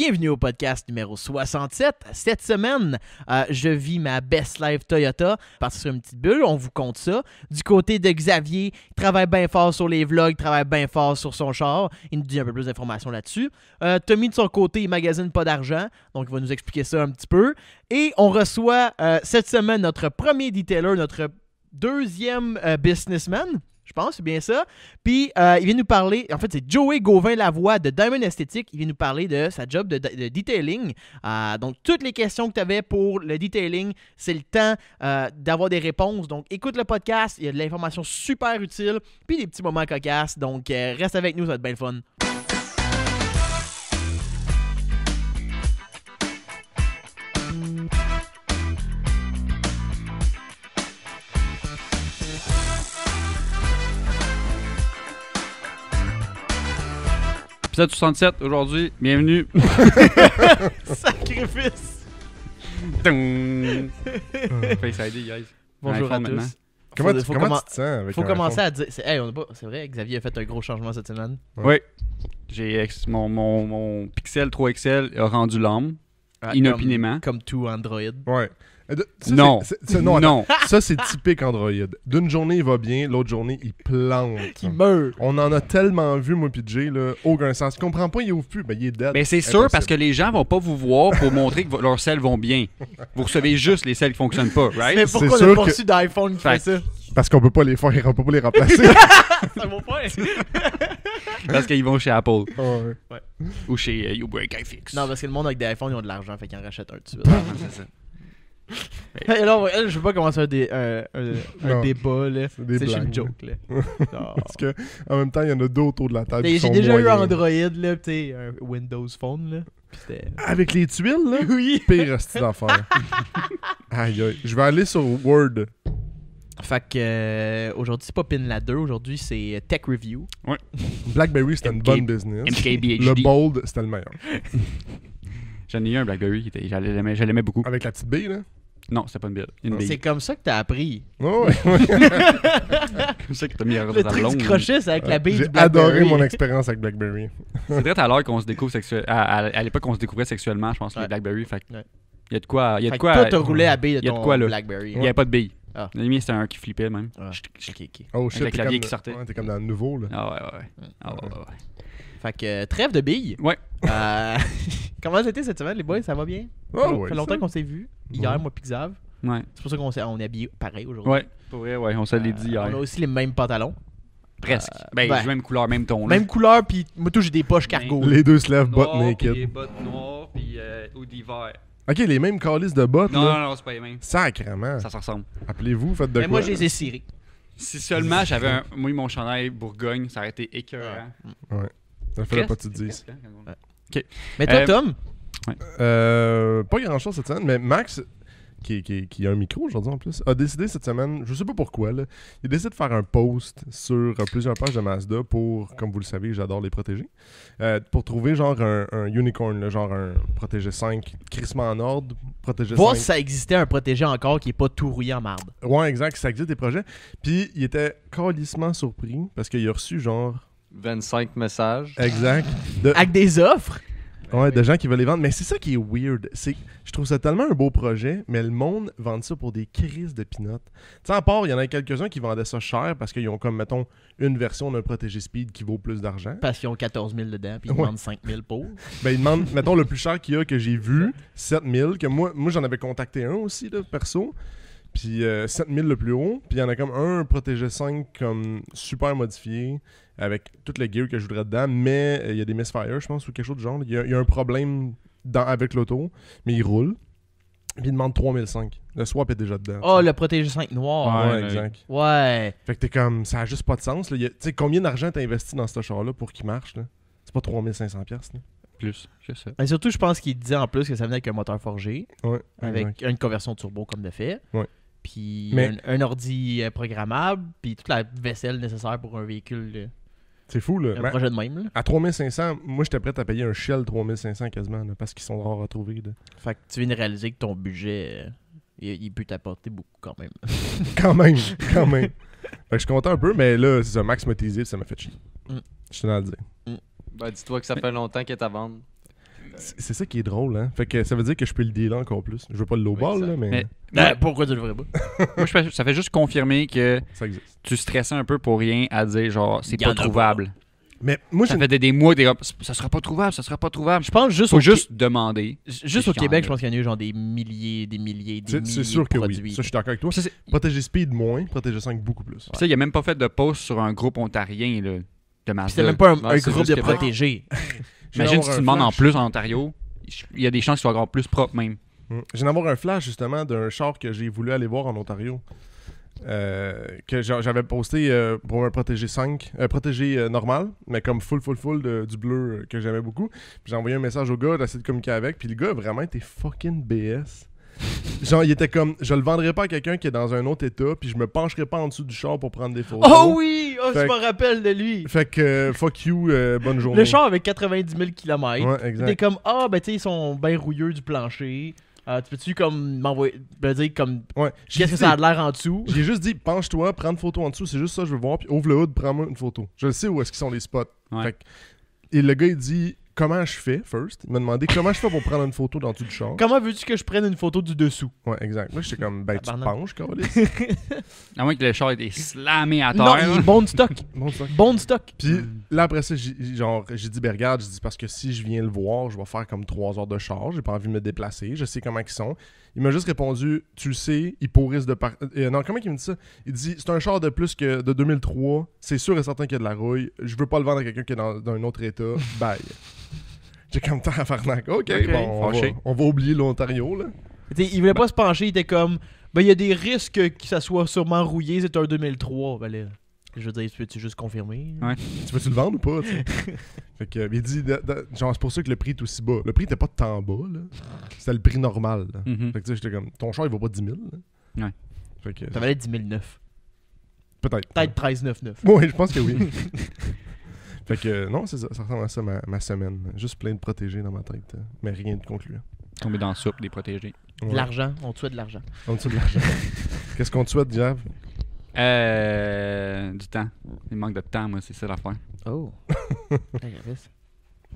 Bienvenue au podcast numéro 67. Cette semaine, je vis ma best life Toyota. Parti sur une petite bulle, on vous compte ça. Du côté de Xavier, il travaille bien fort sur les vlogs, il travaille bien fort sur son char. Il nous dit un peu plus d'informations là-dessus. Tommy, de son côté, il magasine pas d'argent, donc il va nous expliquer ça un petit peu. Et on reçoit cette semaine notre premier detailer, notre deuxième businessman. Je pense, c'est bien ça. Puis, il vient nous parler, en fait, c'est Joey Gauvin-Lavoie de Diamond Esthétique. Il vient nous parler de sa job de detailing. Donc, toutes les questions que tu avais pour le detailing, c'est le temps d'avoir des réponses. Donc, écoute le podcast. Il y a de l'information super utile. Puis, des petits moments cocasses. Donc, reste avec nous, ça va être bien le fun. Épisode 67 aujourd'hui, bienvenue. Sacrifice! Face ID, guys. Bonjour à tous. Maintenant. Comment tu te sens avec faut un commencer iPhone? à dire... C'est vrai, Xavier a fait un gros changement cette semaine. Oui. J'ai mon Pixel 3 XL a rendu l'âme, inopinément. Comme tout Android. Ouais. Ça, Non. non. Non. Ça, c'est typique Android. D'une journée, il va bien, l'autre journée, il plante. Qui meurt. On en a tellement vu, moi pis Jay, là, aucun sens. Il comprend pas, il ouvre plus, ben il est dead. Mais c'est sûr parce que les gens vont pas vous voir pour montrer que leurs selles vont bien. Vous recevez juste les selles qui fonctionnent pas, right? Mais pourquoi on sûr n'a pas que- reçu d'iPhone qui fait ça? Parce qu'on peut pas les faire, on peut pas les remplacer. C'est mon point. Parce qu'ils vont chez Apple Ouais. ou chez YouBreak iFix. Non, parce que le monde avec des iPhones, ils ont de l'argent, fait qu'ils en rachètent un tout de c'est ça. suite. Et là, je veux pas commencer un Non. débat, là. C'est des C'est juste une blagues. joke, là. Non. Parce que, en même temps, il y en a deux autour de la table. Mais qui j'ai sont déjà eu moyens. Android, là, tu sais, un Windows Phone, là. Puis c'était... Avec les tuiles, là. Oui! Pire hostie d'affaires. Aïe, aïe. Je vais aller sur Word. Fait que aujourd'hui, c'est pas Pinla 2, aujourd'hui, c'est Tech Review. BlackBerry, c'était une MK bonne business. MKBHD. Le Bold, c'était le meilleur. J'en ai eu un BlackBerry, je l'aimais beaucoup. Avec la petite bille, là. Non, c'était pas une bille. Une C'est bille. comme ça que t'as appris. Oh, ouais. Comme ça que t'as mis à Le truc du crochet, c'est avec la bille J'ai du BlackBerry. adoré mon expérience avec BlackBerry. C'est vrai à l'heure qu'on se découvre à l'époque qu'on se découvrait sexuellement, je pense, Ouais. les BlackBerry. Fait Ouais. il y a de quoi. Il y a Fait de que quoi. toi, t'as roulé à bille de il y a de ton quoi, là. BlackBerry. Il n'y avait pas de billes. Ah. Le mien, c'était un qui flippait même. Ah, ok. Oh shit, Avec t'es la comme, vieille qui sortait. ouais, t'es comme dans le nouveau, là. Ah ouais. Ah ouais. Fait que trêve de billes. Ouais. Comment c'était cette semaine, les boys? Ça va bien? Ah Ça ouais, fait longtemps ça. qu'on s'est vus. Hier, Ouais. moi pis Xav. Ouais. C'est pour ça qu'on est habillés pareil aujourd'hui. Ouais. Pour vrai, ouais. On se l'est dit hier. On a aussi les mêmes pantalons. Presque. ben, Même couleur, même ton. là. Même couleur, pis moi tout j'ai des poches cargo. Les deux se lèvent Noir, butt puis naked. des bottes noires, puis hoodie vert. Ok, les mêmes calices de bottes, Non, là. non, c'est pas les mêmes. Sacrement. Ça se ressemble. Appelez-vous, faites de Mais quoi? moi, je les ai cirés. Si seulement j'avais mon chandail Bourgogne, ça aurait été écœurant. Ouais. Ça fait pas que tu te dises. Mais toi, Tom, Pas grand-chose cette semaine, mais Max, qui a un micro aujourd'hui en plus, a décidé cette semaine, je sais pas pourquoi, là, il a décidé de faire un post sur plusieurs pages de Mazda pour, comme vous le savez, j'adore les protéger, pour trouver genre un unicorn, là, genre un protégé 5 crissement en ordre, protégé voir 5. si ça existait un protégé encore qui est pas tout rouillé en marde. Ouais, exact, ça existe des projets. Puis il était calissement surpris parce qu'il a reçu genre 25 messages. exact Avec des offres. ouais, de gens qui veulent les vendre. Mais c'est ça qui est weird. C'est je trouve ça tellement un beau projet, mais le monde vend ça pour des crises de pinottes. Tu sais, à part, il y en a quelques-uns qui vendaient ça cher parce qu'ils ont comme, mettons, une version d'un protégé speed qui vaut plus d'argent. Parce qu'ils ont 14 000 dedans, puis ils Ouais. demandent 5 000 pour. Ben, ils demandent, mettons, le plus cher qu'il y a que j'ai vu, 7 000, que moi j'en avais contacté un aussi, là, perso. Puis 7 000 le plus haut. Puis il y en a comme un protégé 5 comme super modifié, avec tout le gear que je voudrais dedans, mais il y a des misfires, je pense, ou quelque chose de genre. Il y a un problème avec l'auto, mais il roule. Puis il demande 3005. Le swap est déjà dedans. Oh, le protégé 5 noir. Ouais, exact. Ouais. Fait que t'es comme, ça a juste pas de sens. Tu sais, combien d'argent t'as investi dans ce char-là pour qu'il marche, là? C'est pas 3500$, là. Plus, je sais. Et surtout, je pense qu'il disait en plus que ça venait avec un moteur forgé, Ouais, avec exact. une conversion turbo comme de fait. Ouais. Puis Mais- un ordi programmable, puis toute la vaisselle nécessaire pour un véhicule, C'est fou, là. un Mais projet de même. Là. à 3500, moi j'étais prêt à payer un Shell 3500 quasiment, là, parce qu'ils sont rares à trouver. Là. Fait que tu viens de réaliser que ton budget, il peut t'apporter beaucoup quand même. Quand même. Fait que je suis content un peu, mais là, c'est ça, Max m'a teasé, ça m'a fait chier. Mm. Je tenais à le dire. Ben, dis-toi que ça fait longtemps qu'elle est à vendre. C'est ça qui est drôle, hein. Fait que ça veut dire que je peux le dealer encore plus. Je veux pas le lowball, Oui, ça. là, mais Mais Pourquoi tu le ferais pas? moi, ça fait juste confirmer que ça existe. tu stressais un peu pour rien à dire genre c'est Y en pas a trouvable. Mais moi, Ça fait des mois que ça sera pas trouvable, ça sera pas trouvable. Je pense juste Faut au juste demander. Juste au Puis Québec, il y je en pense qu'il y en a eu genre des milliers, des milliers C'est sûr de que produits. oui. Ça, je suis d'accord avec toi. Ça, c'est- Protéger Speed moins, protéger 5 beaucoup plus. Ça, il a même pas fait de post sur un groupe ontarien là, de Puis Mazda. c'est même pas un Ouais, c'est groupe juste de Québec. protégés. Imagine si tu demandes en flash. plus en Ontario, il y a des chances qu'ils soient encore plus propres même. Je viens d'avoir un flash justement d'un char que j'ai voulu aller voir en Ontario. Que j'avais posté pour un protégé 5, protégé normal, mais comme full du bleu que j'aimais beaucoup. Puis j'ai envoyé un message au gars, d'essayer de communiquer avec, puis le gars a vraiment été fucking BS. Genre, il était comme, je le vendrais pas à quelqu'un qui est dans un autre état, puis je me pencherais pas en dessous du char pour prendre des photos. Oh oui! Oh, Fait je me rappelle de lui. Fait que fuck you, bonne journée. Le char avec 90 000 km. Ouais, T'es exact. comme, ben tu sais, ils sont bien rouilleux du plancher. Tu peux-tu comme m'envoyer, me dire comme, Ouais. qu'est-ce que ça a de l'air en dessous? J'ai juste dit, penche-toi, prends une photo en dessous, c'est juste ça que je veux voir, puis ouvre le hood, prends-moi une photo. Je sais où est-ce qu'ils sont les spots. Ouais. Fait que- et le gars, il dit, comment je fais, first? Il m'a demandé, comment je fais pour prendre une photo dans tout le char? Comment veux-tu que je prenne une photo du dessous? Ouais, exact. Là, j'étais comme, ben, tu te Tabarnak. penches, câlisse. À moins que le char ait été slammé à Non, terre. il est bon de stock. Bon, ça. Bon de stock. Puis là, après ça, j'ai dit, ben regarde, j'ai dit, parce que si je viens le voir, je vais faire comme 3 heures de char, j'ai pas envie de me déplacer, je sais comment ils sont. Il m'a juste répondu, tu le sais, ils pourrissent de par... non, comment il me dit ça? Il dit, c'est un char de plus que de 2003, c'est sûr et certain qu'il y a de la rouille, je veux pas le vendre à quelqu'un qui est dans un autre état, bye. J'ai comme temps à faire OK, Ok, bon, fâché. on va oublier l'Ontario, là. T'sais, il voulait pas se pencher, il était comme, ben il y a des risques que ça soit sûrement rouillé, c'est un 2003. Ben là, je veux dire, peux-tu juste confirmer? Ouais. Tu veux-tu le vendre ou pas, tu sais? Fait que, il dit, genre, c'est pour ça que le prix est aussi bas. Le prix était pas tant bas, là. C'était le prix normal, là. Mhm. Fait que, tu sais, j'étais comme, ton char, il vaut pas 10 000, là. Ouais. Fait que, Ça valait 10 009. peut-être. Peut-être 13,99. Oui, je pense que oui. Fait que, non, c'est ça. Ça ressemble à ça, ma semaine. Juste plein de protégés dans ma tête, mais rien de concluant. Tomber dans la soupe, des protégés. De Ouais. l'argent, on te souhaite de l'argent. En dessous de l'argent. Qu'est-ce qu'on te souhaite, Jav? Du temps. Il manque de temps, moi, c'est ça l'affaire. Oh.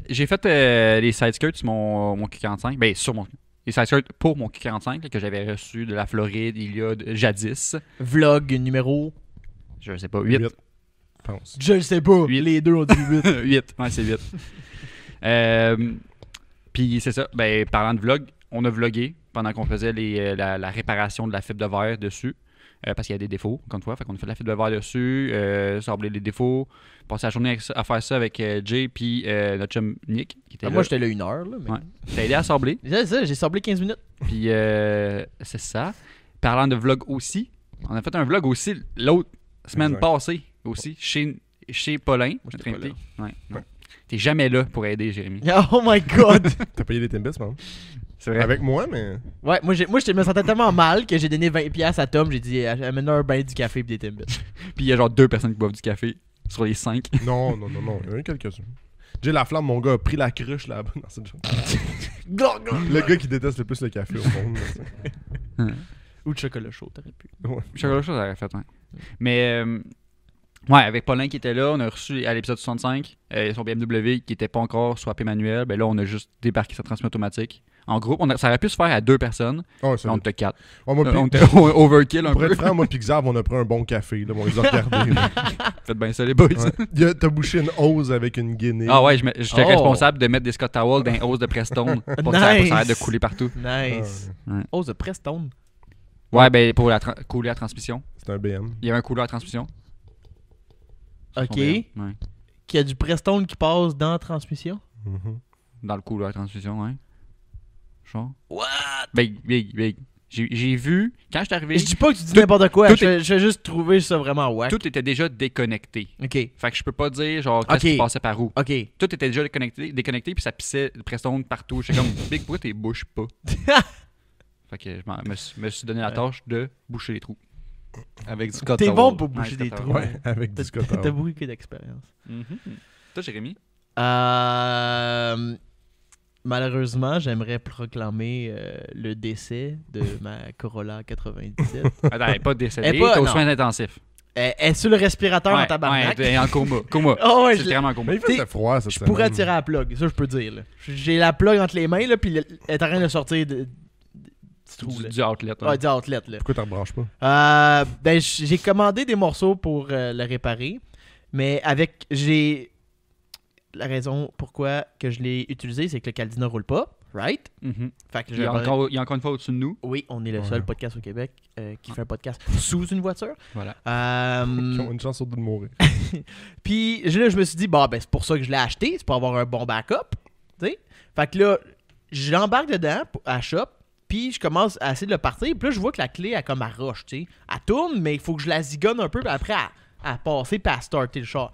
J'ai fait les side skirts sur mon Q45. Ben, les side skirts pour mon Q45 là, que j'avais reçu de la Floride il y a jadis. Vlog numéro. Je sais pas, 8. Je pense. Je le sais pas. Huit. Les deux ont dit 8. 8, ouais, c'est 8. Puis c'est ça, ben, parlant de vlog, on a vlogué pendant qu'on faisait la réparation de la fibre de verre dessus. Parce qu'il y a des défauts, encore une fois. Fait qu'on a fait de la fibre de verre dessus, sabler les défauts, passer la journée à faire ça avec Jay puis notre chum Nick qui était là. Moi, j'étais là 1 heure. Là, mais... Ouais. T'as aidé à sabler. C'est ça, j'ai sablé 15 minutes. Puis c'est ça. Parlant de vlog aussi, on a fait un vlog aussi l'autre semaine Exact. passée aussi chez Paulin. j'étais notre pas invité. Ouais, non. T'es jamais là pour aider Jérémy. Oh my god! T'as payé les Timbits, man? C'est vrai. Avec moi, mais... Ouais, moi, je me sentais tellement mal que j'ai donné 20$ à Tom. J'ai dit, amène-leur un bain du café et des Timbits. Puis il y a genre 2 personnes qui boivent du café sur les 5. Non. Il y en a eu quelques-uns. J'ai la flamme, mon gars a pris la cruche là-bas. Non, c'est une joke. Le gars qui déteste le plus le café au monde. là, Ou de chocolat chaud, t'aurais pu. ouais. Chocolat chaud, ça aurait fait, ouais. Mais, ouais, avec Paulin qui était là, on a reçu à l'épisode 65 son BMW qui était pas encore swappé manuel. Ben là, on a juste débarqué sa transmission automatique. En groupe, ça aurait pu se faire à 2 personnes. Ouais, c'est Mais on vrai. était 4. Ouais, moi, On puis- était overkill un pour peu. être franc, moi pis Xav, on a pris un bon café. Là, on les a regardés. là. Faites bien ça, les boys. Ouais. T'as bouché une hose avec une guinée. Ah ouais, j'étais Oh. responsable de mettre des Scott Towels dans les hausses de Preston pour que ça Nice. arrête de couler partout. Nice. Ouais. Oh, The Prestone. Ouais, ben pour couler la transmission. C'est un BM. Il y avait un couleur à transmission. Ok. Ouais. Qu'il y a du Prestone qui passe dans la transmission. Mhm. Dans le couleur à transmission, ouais. Genre. What? Big. J'ai vu, quand je suis arrivé, Je dis pas que tu dis Tout- n'importe quoi. tout Je vais juste trouver ça vraiment wack. tout était déjà déconnecté. Ok. Fait que je peux pas dire, genre, qu'est-ce Ok. qui passait par où. Ok. Tout était déjà déconnecté, puis ça pissait le Preston partout. J'étais comme, Big, pourquoi t'es bouches pas? Fait que me suis donné la tâche de boucher les trous. Avec du Scott T'es Towel. bon pour boucher Ouais, des c'est trous. Ouais, avec du Scott T'as Towel. beaucoup d'expérience. Toi, Jérémy? Malheureusement, j'aimerais proclamer le décès de ma Corolla 97. Attends, elle est pas décédée, Elle est pas- t'es aux non. soins intensifs. Elle est sur le respirateur en tabarnak. Ouais, en coma. Coma. Oh, ouais, C'est littéralement en coma. Mais il faisait froid, cette je semaine. pourrais tirer à la plug, ça je peux dire. Là. J'ai la plug entre les mains, là, puis elle est en train de sortir du trou. Là. Du outlet. hein. Ouais, du outlet. Là. Pourquoi t'en rebranches pas? Ben, j'ai commandé des morceaux pour le réparer, mais j'ai la raison pourquoi que je l'ai utilisé, c'est que le Caldina roule pas, right? Mhm. Fait que Il y a encore une fois au-dessus de nous. oui, on est le Ouais. seul podcast au Québec qui fait un podcast sous une voiture. Voilà. Qui ont une chance sur deux de mourir. Puis là, je me suis dit, ben, c'est pour ça que je l'ai acheté, c'est pour avoir un bon backup. Tu sais? Fait que là, j'embarque dedans à shop, puis je commence à essayer de le partir. Puis là, je vois que la clé, elle comme elle roche, tu sais. Elle tourne, mais il faut que je la zigonne un peu, puis après, à passer puis à starter le char.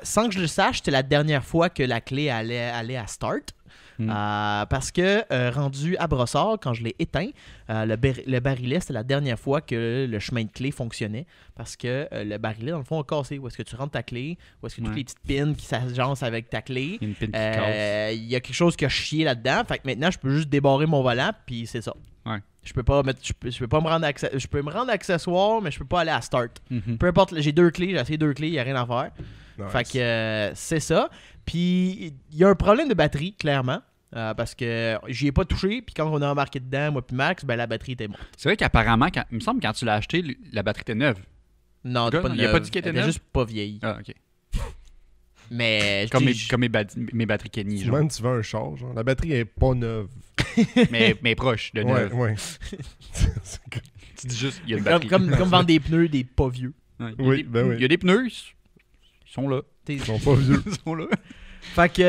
Sans que je le sache, c'était la dernière fois que la clé allait à start. Parce que rendu à Brossard, quand je l'ai éteint, le barillet, c'était la dernière fois que le chemin de clé fonctionnait. Parce que le barillet, dans le fond, a cassé. Où est-ce que tu rentres ta clé? Où est-ce que toutes les petites pins qui s'agencent avec ta clé? Il y a une pin qui casse. Il y a quelque chose qui a chié là-dedans. Fait que maintenant, je peux juste débarrer mon volant, puis c'est ça. Ouais. Je peux pas me rendre je peux me rendre accessoire, mais je peux pas aller à start. Mhm. Peu importe, j'ai 2 clés, j'ai essayé 2 clés, il n'y a rien à faire. Nice. Fait que c'est ça. Puis il y a un problème de batterie, clairement. Parce que j'y ai pas touché, puis quand on a embarqué dedans, moi puis Max, ben la batterie était morte. C'est vrai qu'apparemment, il me semble que quand tu l'as acheté, la batterie était neuve. Non, Gars, pas il a pas dit qu'elle était elle était neuve? juste pas vieille. Ah, ok. Mais Comme je- mes batteries Kenny, Si genre. même tu veux un char, genre, la batterie est pas neuve. mais proche de Ouais, neuve. ouais. Tu dis juste, il y a une comme, batterie. comme vendre des pneus des pas vieux. Ouais, Oui, ben oui. Il y a des pneus, ils sont là. T'es- Ils sont pas vieux. Ils sont là. Fait que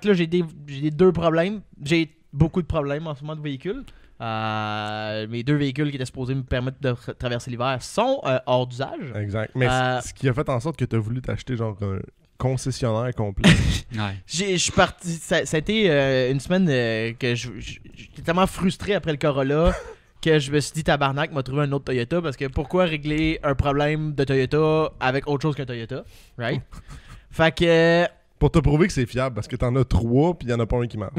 là, j'ai des 2 problèmes. J'ai beaucoup de problèmes en ce moment de véhicules. Mes 2 véhicules qui étaient supposés me permettre de traverser l'hiver sont hors d'usage. Exact. Mais ce qui a fait en sorte que tu as voulu t'acheter genre un concessionnaire complet. Ouais. Je suis parti. Ça a été une semaine que j'étais tellement frustré après le Corolla que je me suis dit, tabarnak, m'a trouvé un autre Toyota parce que pourquoi régler un problème de Toyota avec autre chose qu'un Toyota? Right? Fait que. Pour te prouver que c'est fiable, parce que t'en as 3 puis il y en a pas un qui marche.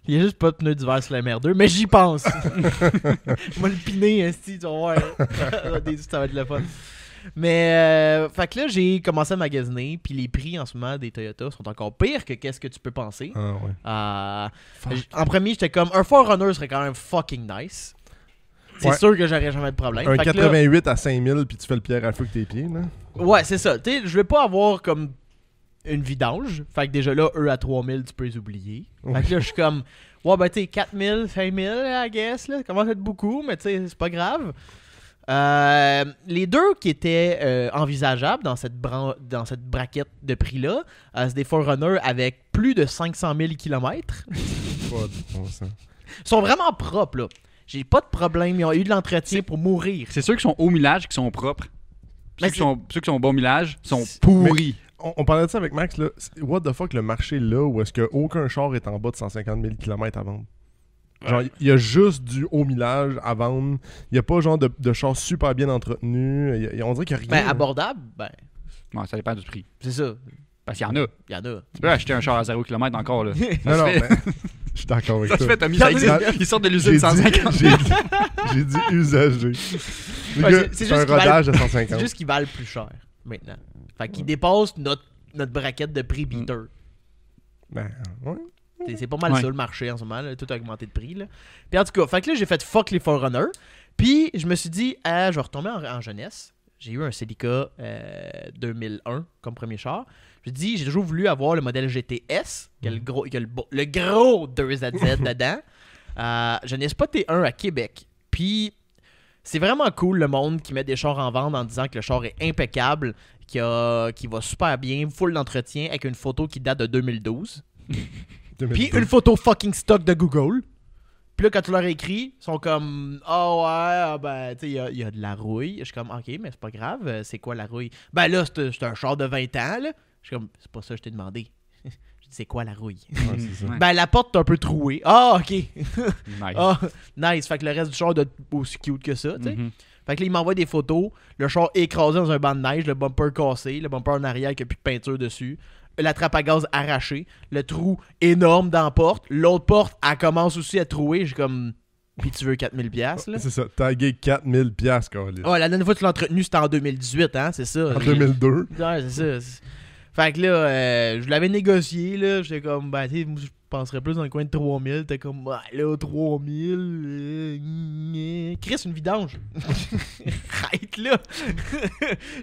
Il y a juste pas de pneus d'hiver sur la MR2, mais j'y pense. Je vais le piner, esti, tu vas voir. Ça va être le fun. Mais, fait que là, j'ai commencé à magasiner, puis les prix en ce moment des Toyota sont encore pires que qu'est-ce que tu peux penser. Ah ouais. En premier, j'étais comme, un 4Runner serait quand même fucking nice. C'est Ouais. sûr que j'aurais jamais de problème. Un Fait que là, 88 à 5000 puis tu fais le pierre à feu avec tes pieds, là. ouais, c'est ça. Tu sais, je vais pas avoir comme une vidange. Fait que déjà là, eux à 3000, tu peux les oublier. Fait que là, je suis comme, ouais, ben tu sais, 4000, 5000, I guess, là. Ça commence à être beaucoup, mais tu sais, c'est pas grave. Les 2 qui étaient envisageables dans cette braquette de prix-là, c'est des 4Runner avec plus de 500 000 km. Pas de bon sens. Ils sont vraiment propres, là. J'ai pas de problème. Ils ont eu de l'entretien pour mourir. C'est ceux qui sont au millage qui sont propres. Mais Ceux qui sont au bon millage sont C'est- pourris. On parlait de ça avec Max, là. What the fuck, le marché là où est-ce qu'aucun char est en bas de 150 000 km à vendre? Genre, il y a juste du haut millage à vendre. Il n'y a pas genre de char super bien entretenu. On dirait qu'il n'y a rien. Ben, abordable, ben, Ouais, ça dépend du prix. c'est ça. Parce qu'il y en a. Il y en a. Tu peux acheter un char à 0 km encore, là. Non, non, se fait. mais je suis d'accord avec Ça toi. se fait, Tommy, ça existe. Ils sortent de l'usine 150. J'ai dit usagé. Le Ouais, gars, c'est c'est juste un qu'ils valent- rodage à C'est 150. juste qu'ils valent plus cher, maintenant. Fait qu'ils dépassent notre braquette de prix beater. Ben, ouais. C'est pas mal Ouais. ça le marché en ce moment, là. Tout a augmenté de prix. Là. Puis en tout cas, fait que là, j'ai fait fuck les 4Runner. Puis je me suis dit, je vais retomber en jeunesse. J'ai eu un Celica 2001 comme premier char. Je me dis, j'ai toujours voulu avoir le modèle GTS, qui a le gros 2ZZ dedans. Je n'ai pas T1 à Québec. Puis c'est vraiment cool le monde qui met des chars en vente en disant que le char est impeccable, qui va super bien, full d'entretien, avec une photo qui date de 2012. Puis une photo fucking stock de Google. Puis là, quand tu leur écris, ils sont comme, ben, tu sais, il y a de la rouille. Je suis comme, ok, mais c'est pas grave, c'est quoi la rouille? Ben là, c'est un char de 20 ans, là. Je suis comme, c'est pas ça que je t'ai demandé. Je dis, c'est quoi la rouille? Ouais, c'est ça. Ouais. Ben, la porte est un peu trouée. Ah, ok. Nice. Ah, nice. Fait que le reste du char doit être aussi cute que ça, tu sais. Mhm. Fait que là, il m'envoie des photos. Le char écrasé dans un banc de neige, le bumper cassé, le bumper en arrière qui a plus de peinture dessus, la trappe à gaz arrachée, le trou énorme dans la porte. L'autre porte, elle commence aussi à trouer. J'ai comme, puis tu veux 4000$, là. C'est ça, tagué 4000$, câlisse. Ouais, la dernière fois que tu l'as entretenu, c'était en 2018, hein, c'est ça. En 2002. Ouais, c'est ça. Fait que là, je l'avais négocié, là. J'étais comme, ben, tu sais, moi, je penserais plus dans le coin de 3000. T'es comme, ouais, là, 3000. Chris, une vidange. Arrête, là.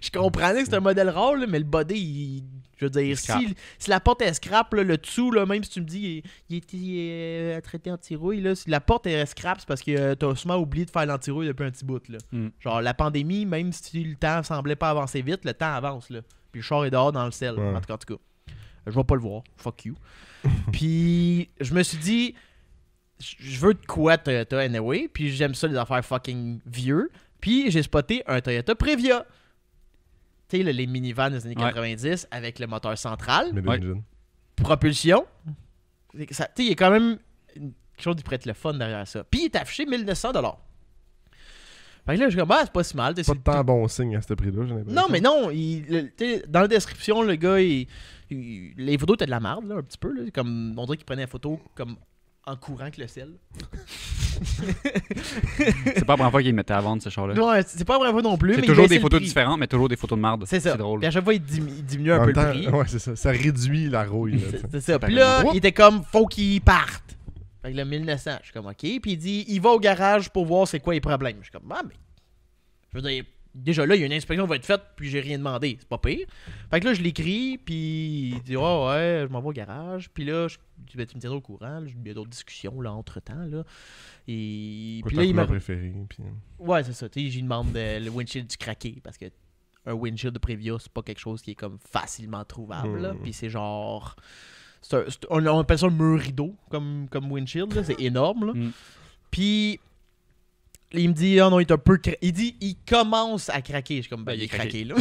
Je comprenais que c'était un modèle rare, là, mais le body, je veux dire, si la porte est scrap, là, le dessous, là, même si tu me dis, il était traité anti-rouille, là, si la porte est scrap, c'est parce que t'as sûrement oublié de faire l'anti-rouille depuis un petit bout, là. Genre, la pandémie, même si le temps semblait pas avancer vite, le temps avance, là. Puis le char est dehors dans le sel. Ouais. En tout cas. Je vais pas le voir. Fuck you. Puis je me suis dit, je veux de quoi Toyota anyway. Puis j'aime ça les affaires fucking vieux. Puis j'ai spoté un Toyota Previa. Tu sais, les minivans des années 90 avec le moteur central. Propulsion. Tu sais, il y a quand même quelque chose qui pourrait être le fun derrière ça. Puis il est affiché 1900$. Fait que là, je suis comme, c'est pas si mal. Pas de temps bon signe à ce prix-là, j'ai l'impression. Non, mais non. Dans la description, le gars, les photos étaient de la merde, là, un petit peu. Là, comme, on dirait qu'il prenait la photo comme en courant avec le sel. C'est pas la première fois qu'il le mettait à vendre, ce char-là. Ouais, c'est pas la première fois non plus. C'est mais toujours il des baissait photos le prix. différentes, mais toujours des photos de marde. C'est ça. C'est drôle. Puis à chaque fois, il diminue un En peu même le prix. temps, ouais, c'est ça. Ça réduit la rouille. Là, C'est ça. Puis là, il était comme, faut qu'il parte. Fait que le 1900, je suis comme, OK. Puis il dit, il va au garage pour voir c'est quoi les problèmes. Je suis comme, mais. Je veux dire, déjà là, il y a une inspection qui va être faite, puis j'ai rien demandé. C'est pas pire. Fait que là, je l'écris, puis il dit, ouais, je m'en vais au garage. Puis là, tu me tiendras au courant. Là, il y a d'autres discussions, là, entre-temps, là. Et puis là, il m'a préféré. Puis... Ouais, c'est ça. Tu sais, j'y demande le windshield du craqué, parce que un windshield de Previa, c'est pas quelque chose qui est comme facilement trouvable, là. Puis c'est genre... on appelle ça un mur rideau, comme windshield, là. C'est énorme, là. Puis... il me dit, non, il est un peu... Il dit, il commence à craquer. Je suis comme, il est craqué, là.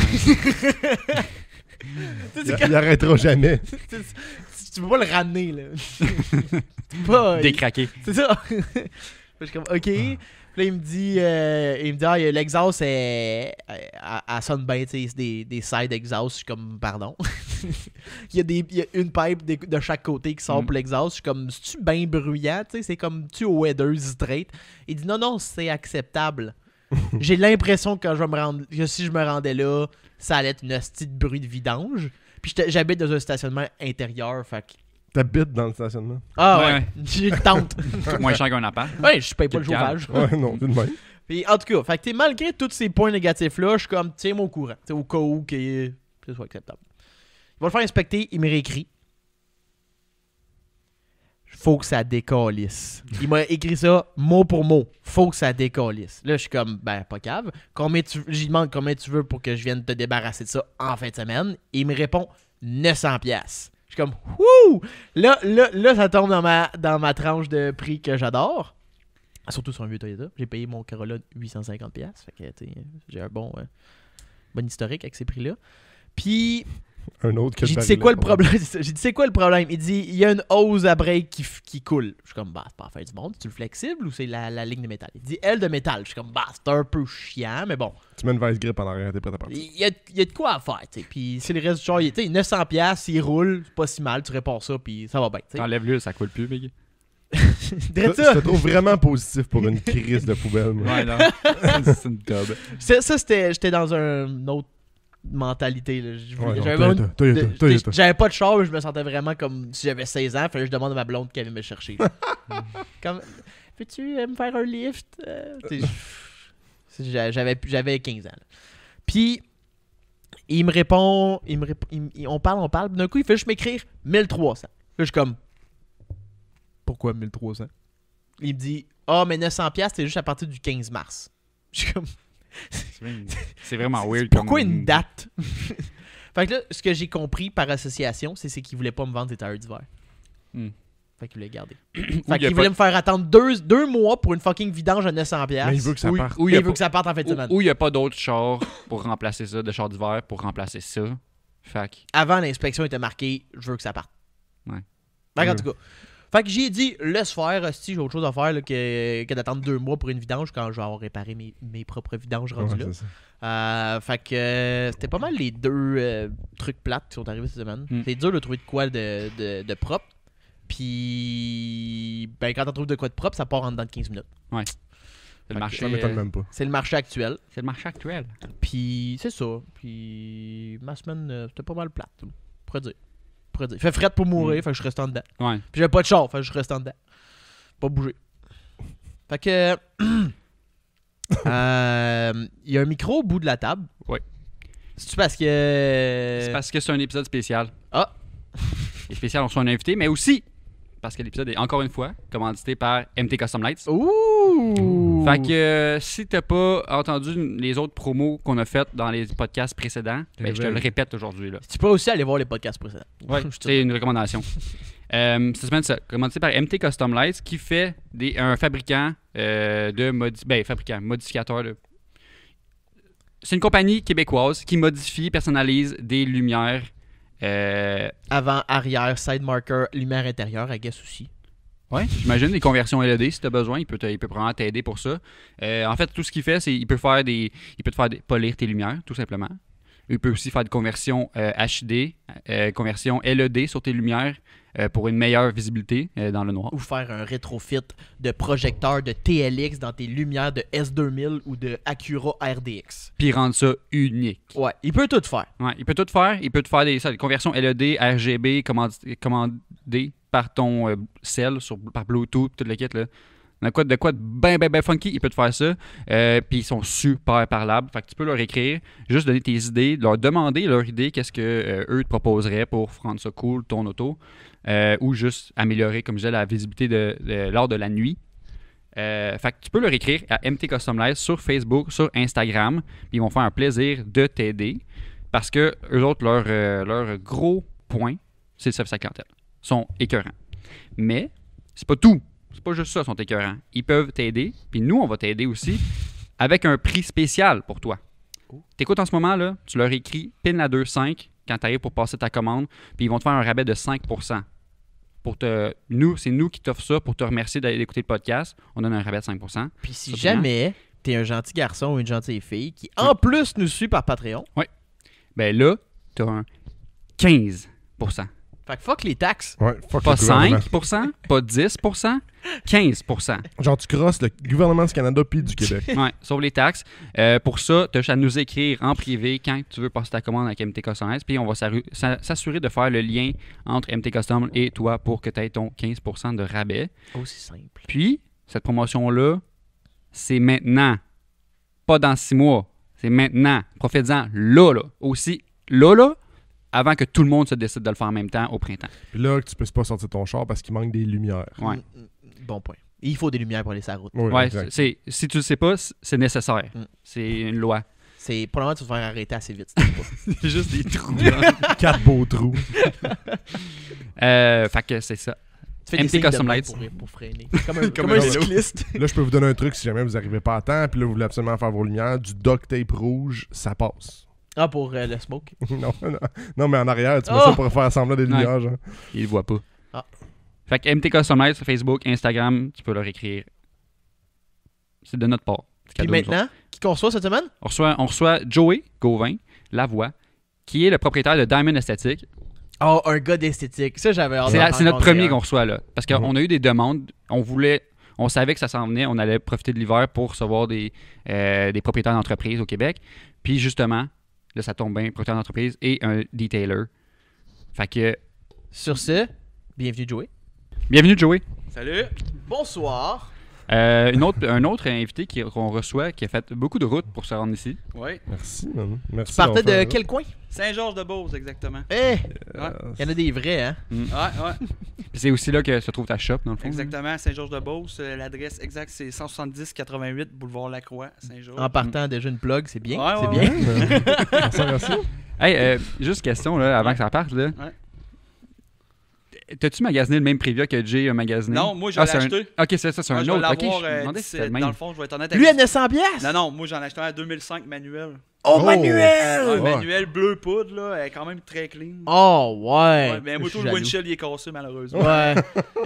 il arrêtera jamais. Tu peux pas le ramener, là. Tu peux pas... Décraqué. C'est ça. Je suis comme, OK. Puis là, il me dit, l'exhaust, elle sonne bien, tu sais, c'est des side exhaust. Je suis comme, pardon. il y a une pipe de chaque côté qui sort pour l'exhaust. Je suis comme, c'est-tu bien bruyant? Tu sais, c'est comme, tu au weather straight. Il dit, non, c'est acceptable. J'ai l'impression que si je me rendais là, ça allait être une hostie de bruit de vidange. Puis j'habite dans un stationnement intérieur, fait que... T'habites dans le stationnement? Ah ouais. J'ai une tente. Moins cher qu'un appart. Ouais, je paye pas le chauffage. Ouais, non, c'est de même. Puis en tout cas, fait que malgré tous ces points négatifs-là, je suis comme, tiens-moi au courant. T'sais, au cas où que ce soit acceptable. Il va le faire inspecter, il me réécrit. Faut que ça décalisse. Il m'a écrit ça mot pour mot. Faut que ça décalisse. Là, je suis comme, pas cave. J'y demande combien tu veux pour que je vienne te débarrasser de ça en fin de semaine. Et il me répond 900$. Je suis comme, wouh! Là, ça tombe dans ma tranche de prix que j'adore. Surtout sur un vieux Toyota. J'ai payé mon Corolla 850$. Fait que, j'ai un bon historique avec ces prix-là. Puis, un autre que j'ai dit, c'est quoi le problème? J'ai dit, c'est quoi le problème? Il dit, il y a une hose à break qui coule. Je suis comme, c'est pas à faire du monde. C'est-tu le flexible ou c'est la ligne de métal? Il dit, elle de métal. Je suis comme, c'est un peu chiant, mais bon. Tu mets une vice grip en arrière, t'es prêt à partir. Il y a de quoi à faire, tu sais. Puis si le reste du char, 900$, il roule, c'est pas si mal, tu répares ça, puis ça va bien, tu sais. T'enlèves l'huile, ça coule plus, big. Je te trouve vraiment positif pour une crise de poubelle, moi. Ouais, non. C'est une dub. Ça j'étais dans une autre mentalité, là. Toyota. J'avais pas de char, mais je me sentais vraiment comme si j'avais 16 ans, fallait que je demande à ma blonde qu'elle vienne me chercher. Comme, peux-tu me faire un lift? J'avais 15 ans. Là. Puis, il me répond, on parle, d'un coup, il fait juste m'écrire 1300. Là, je suis comme, pourquoi 1300? Il me dit, mais 900$, c'est juste à partir du 15 mars. Je suis comme, c'est vraiment weird. Pourquoi une date? Fait que là, ce que j'ai compris par association, c'est qu'il voulait pas me vendre des tailleurs d'hiver. Fait qu'il voulait garder. Fait qu'il voulait me faire attendre 2 mois pour une fucking vidange à 900$. Mais il veut que ça parte. Il veut que ça parte en fin de semaine. Ou il n'y a pas d'autres chars pour remplacer ça, de chars d'hiver pour remplacer ça. Fait que... Avant, l'inspection était marquée, je veux que ça parte. Ouais. Fait en tout cas. Fait que j'ai dit, laisse faire, si j'ai autre chose à faire là, que d'attendre 2 mois pour une vidange quand je vais avoir réparé mes propres vidanges rendues là. Fait que c'était pas mal les 2 trucs plates qui sont arrivés cette semaine. C'est dur de trouver de quoi de propre. Puis, ben, quand on trouve de quoi de propre, ça part en dedans de 15 minutes. Ouais. C'est le marché. Ça m'étonne même pas. C'est le marché actuel. C'est le marché actuel. Puis, c'est ça. Puis, ma semaine, c'était pas mal plate. Je pourrais dire. Il fait fret pour mourir, fait que je reste en dedans. Ouais. Puis, j'avais pas de char, fait que je reste en dedans. Pas bouger. Fait que. Il y a un micro au bout de la table. Ouais. C'est-tu parce que. C'est parce que c'est un épisode spécial. Ah! Et spécial, on reçoit un invité, mais aussi parce que l'épisode est encore une fois commandité par MT Custom Lights. Ouh! Fait que si t'as pas entendu les autres promos qu'on a faites dans les podcasts précédents, ben, je te le répète aujourd'hui. Là. Tu peux aussi aller voir les podcasts précédents. Ouais, c'est une recommandation. Cette semaine, c'est commandité par MT Custom Lights qui fait un fabricant modificateur de. C'est une compagnie québécoise qui modifie, personnalise des lumières. Avant, arrière, side marker, lumière intérieure, I guess aussi. Ouais, j'imagine des conversions LED si tu as besoin, il peut probablement t'aider pour ça. En fait, tout ce qu'il fait, c'est il peut te faire polir tes lumières, tout simplement. Il peut aussi faire des conversions HD, conversion LED sur tes lumières pour une meilleure visibilité dans le noir. Ou faire un rétrofit de projecteur de TLX dans tes lumières de S2000 ou de Acura RDX. Puis rendre ça unique. Ouais, il peut tout faire. Ouais, il peut tout faire. Il peut te faire des conversions LED, RGB commandées par ton cell, par Bluetooth, tout le kit. Là. De quoi de ben funky, il peut te faire ça. Puis ils sont super parlables. Fait que tu peux leur écrire, juste donner tes idées, leur demander leur idée, qu'est-ce que eux te proposeraient pour rendre ça cool, ton auto. Ou juste améliorer, comme je disais, la visibilité lors de la nuit. Fait que tu peux leur écrire à MT Custom Lights sur Facebook, sur Instagram. Puis ils vont faire un plaisir de t'aider. Parce que eux autres, leur gros point, c'est le service à clientèle. Ils sont écœurants. Mais c'est pas tout. C'est pas juste ça, ils sont écœurants. Ils peuvent t'aider, puis nous, on va t'aider aussi avec un prix spécial pour toi. T'écoutes en ce moment, là, tu leur écris PIN la 2.5 quand tu arrives pour passer ta commande, puis ils vont te faire un rabais de 5%. C'est nous qui t'offrent ça pour te remercier d'écouter le podcast. On donne un rabais de 5%. Puis si jamais t'es un gentil garçon ou une gentille fille qui, en plus, nous suit par Patreon. Oui. Ben là, t'as un 15%. Fait que fuck les taxes. Ouais, fuck Pas le gouvernement. 5%, pas 10%, 15%. Genre, tu crosses le gouvernement du Canada puis du Québec. Ouais, sauf les taxes. Pour ça, tu as juste à nous écrire en privé quand tu veux passer ta commande avec MT Custom Lights, puis on va s'assurer de faire le lien entre MT Custom et toi pour que tu aies ton 15% de rabais. Aussi simple. Puis, cette promotion-là, c'est maintenant. Pas dans 6 mois. C'est maintenant. Profitez-en là. Aussi, là, avant que tout le monde se décide de le faire en même temps au printemps. Puis là, tu peux pas sortir ton char parce qu'il manque des lumières. Ouais. Bon point. Il faut des lumières pour aller sur la route. Ouais, exact. si tu le sais pas, c'est nécessaire. C'est une loi. C'est probablement tu vas te faire arrêter assez vite. Si tu C'est juste des trous. 4 beaux trous. Fait que c'est ça. fais des MT signes de Custom main Lights. pour freiner. Comme Comme un un vélo. cycliste. Là, je peux vous donner un truc si jamais vous n'arrivez pas à temps, puis là, vous voulez absolument faire vos lumières. Du duct tape rouge, ça passe. Ah, pour le smoke. non, mais en arrière, tu mets ça pour faire semblant des lumières, genre. Ils le voient pas. Ah. Fait que MT Custom Lights sur Facebook, Instagram, tu peux leur écrire. C'est de notre part. C'est Puis cadeau, nous autres. maintenant, qui qu'on reçoit cette semaine? On reçoit Joey Gauvin, Lavoie, qui est le propriétaire de Diamond Esthétique. Oh, un gars d'esthétique. Ça, j'avais hâte d'en C'est notre rencontrer premier un. qu'on reçoit là. Parce qu'on a eu des demandes. On savait que ça s'en venait. On allait profiter de l'hiver pour recevoir des propriétaires d'entreprises au Québec. Puis justement, là, ça tombe bien, propriétaire d'entreprise et un detailer. Fait que, Sur ce, bienvenue Joey. bienvenue Joey. Salut! Bonsoir. Un autre invité qu'on reçoit qui a fait beaucoup de routes pour se rendre ici. Oui. Merci, man. Merci. Tu partais d'avoir de fait quel coin? Saint-Georges-de-Beauce, exactement. Eh, Ouais. il y en a des vrais, hein? Ouais. Puis c'est aussi là que se trouve ta shop, dans le fond. Exactement, Saint-Georges-de-Beauce. L'adresse exacte, c'est 170-88 Boulevard Lacroix, Saint-Georges. En partant, déjà une plug, c'est bien. Ouais, c'est ouais, bien. Merci, merci. Hey, juste question, là, avant que ça parte, là. Ouais. T'as-tu magasiné le même Privia que Jay a magasiné? Non, moi, je l'ai c'est acheté. Ok, c'est ça, c'est Moi, un je vais autre. Ok, l'avoir, je me demandais si c'était le dans même. le fond, je vais être honnête Lui, avec à 900$? Non, moi, j'en ai acheté un à 2005 manuel. Oh, Oh! manuel! Ouais, manuel bleu poudre, là, elle est quand même très clean. Oh, ouais. Ouais, mais moi, tout le windshield, il est cassé, malheureusement. Ouais.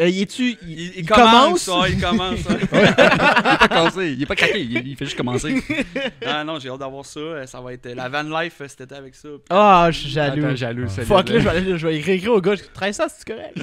Il commence? Ouais, il commence. Ouais. Il est pas cassé, il est pas craqué, il fait juste commencer. Ah non, j'ai hâte d'avoir ça. Ça va être la van life cet été avec ça. Ah, je suis jaloux. Attends, jaloux, solide, Fuck, là, je vais écrire au gars. 1300, c'est correct?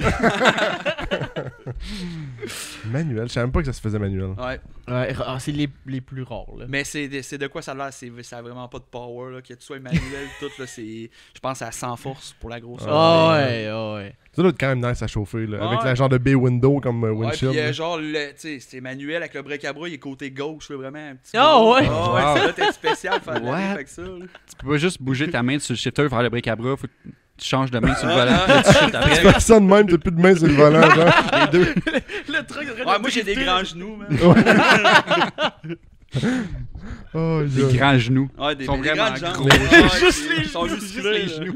Manuel, je savais même pas que ça se faisait manuel. Ouais. Ouais, c'est les plus rares, là. Mais c'est de quoi ça a l'air? Ça a vraiment pas de power, là. Que tu sois manuel, tout, là, c'est... Je pense à 100 force pour la grosse. Ah ouais, ah ouais. Ça doit être quand même nice à chauffer, là, avec Ouais. la genre de bay window comme Ouais, windshield. puis là. genre, tu sais, c'est manuel avec le break à bras, il est côté gauche, là, vraiment. Un petit Ah peu. ouais? Ah Wow. ouais, ça, là, t'es spécial faire de la What? life avec ça, là. Tu peux pas juste bouger ta main sur le shifter, faire le break à bras, faut que tu changes de main sur le volant, puis là, tu shiftes Tu après. fais ça de même, t'as plus de main sur le volant, genre. Les deux. Le truc, Ouais, moi, j'ai des grands genoux, man. Oh, Des yeah. grands genoux. Ouais, Ils sont des vraiment grandes jambes. gros. Ouais, Juste ils les sont genoux, musclés, juste les là.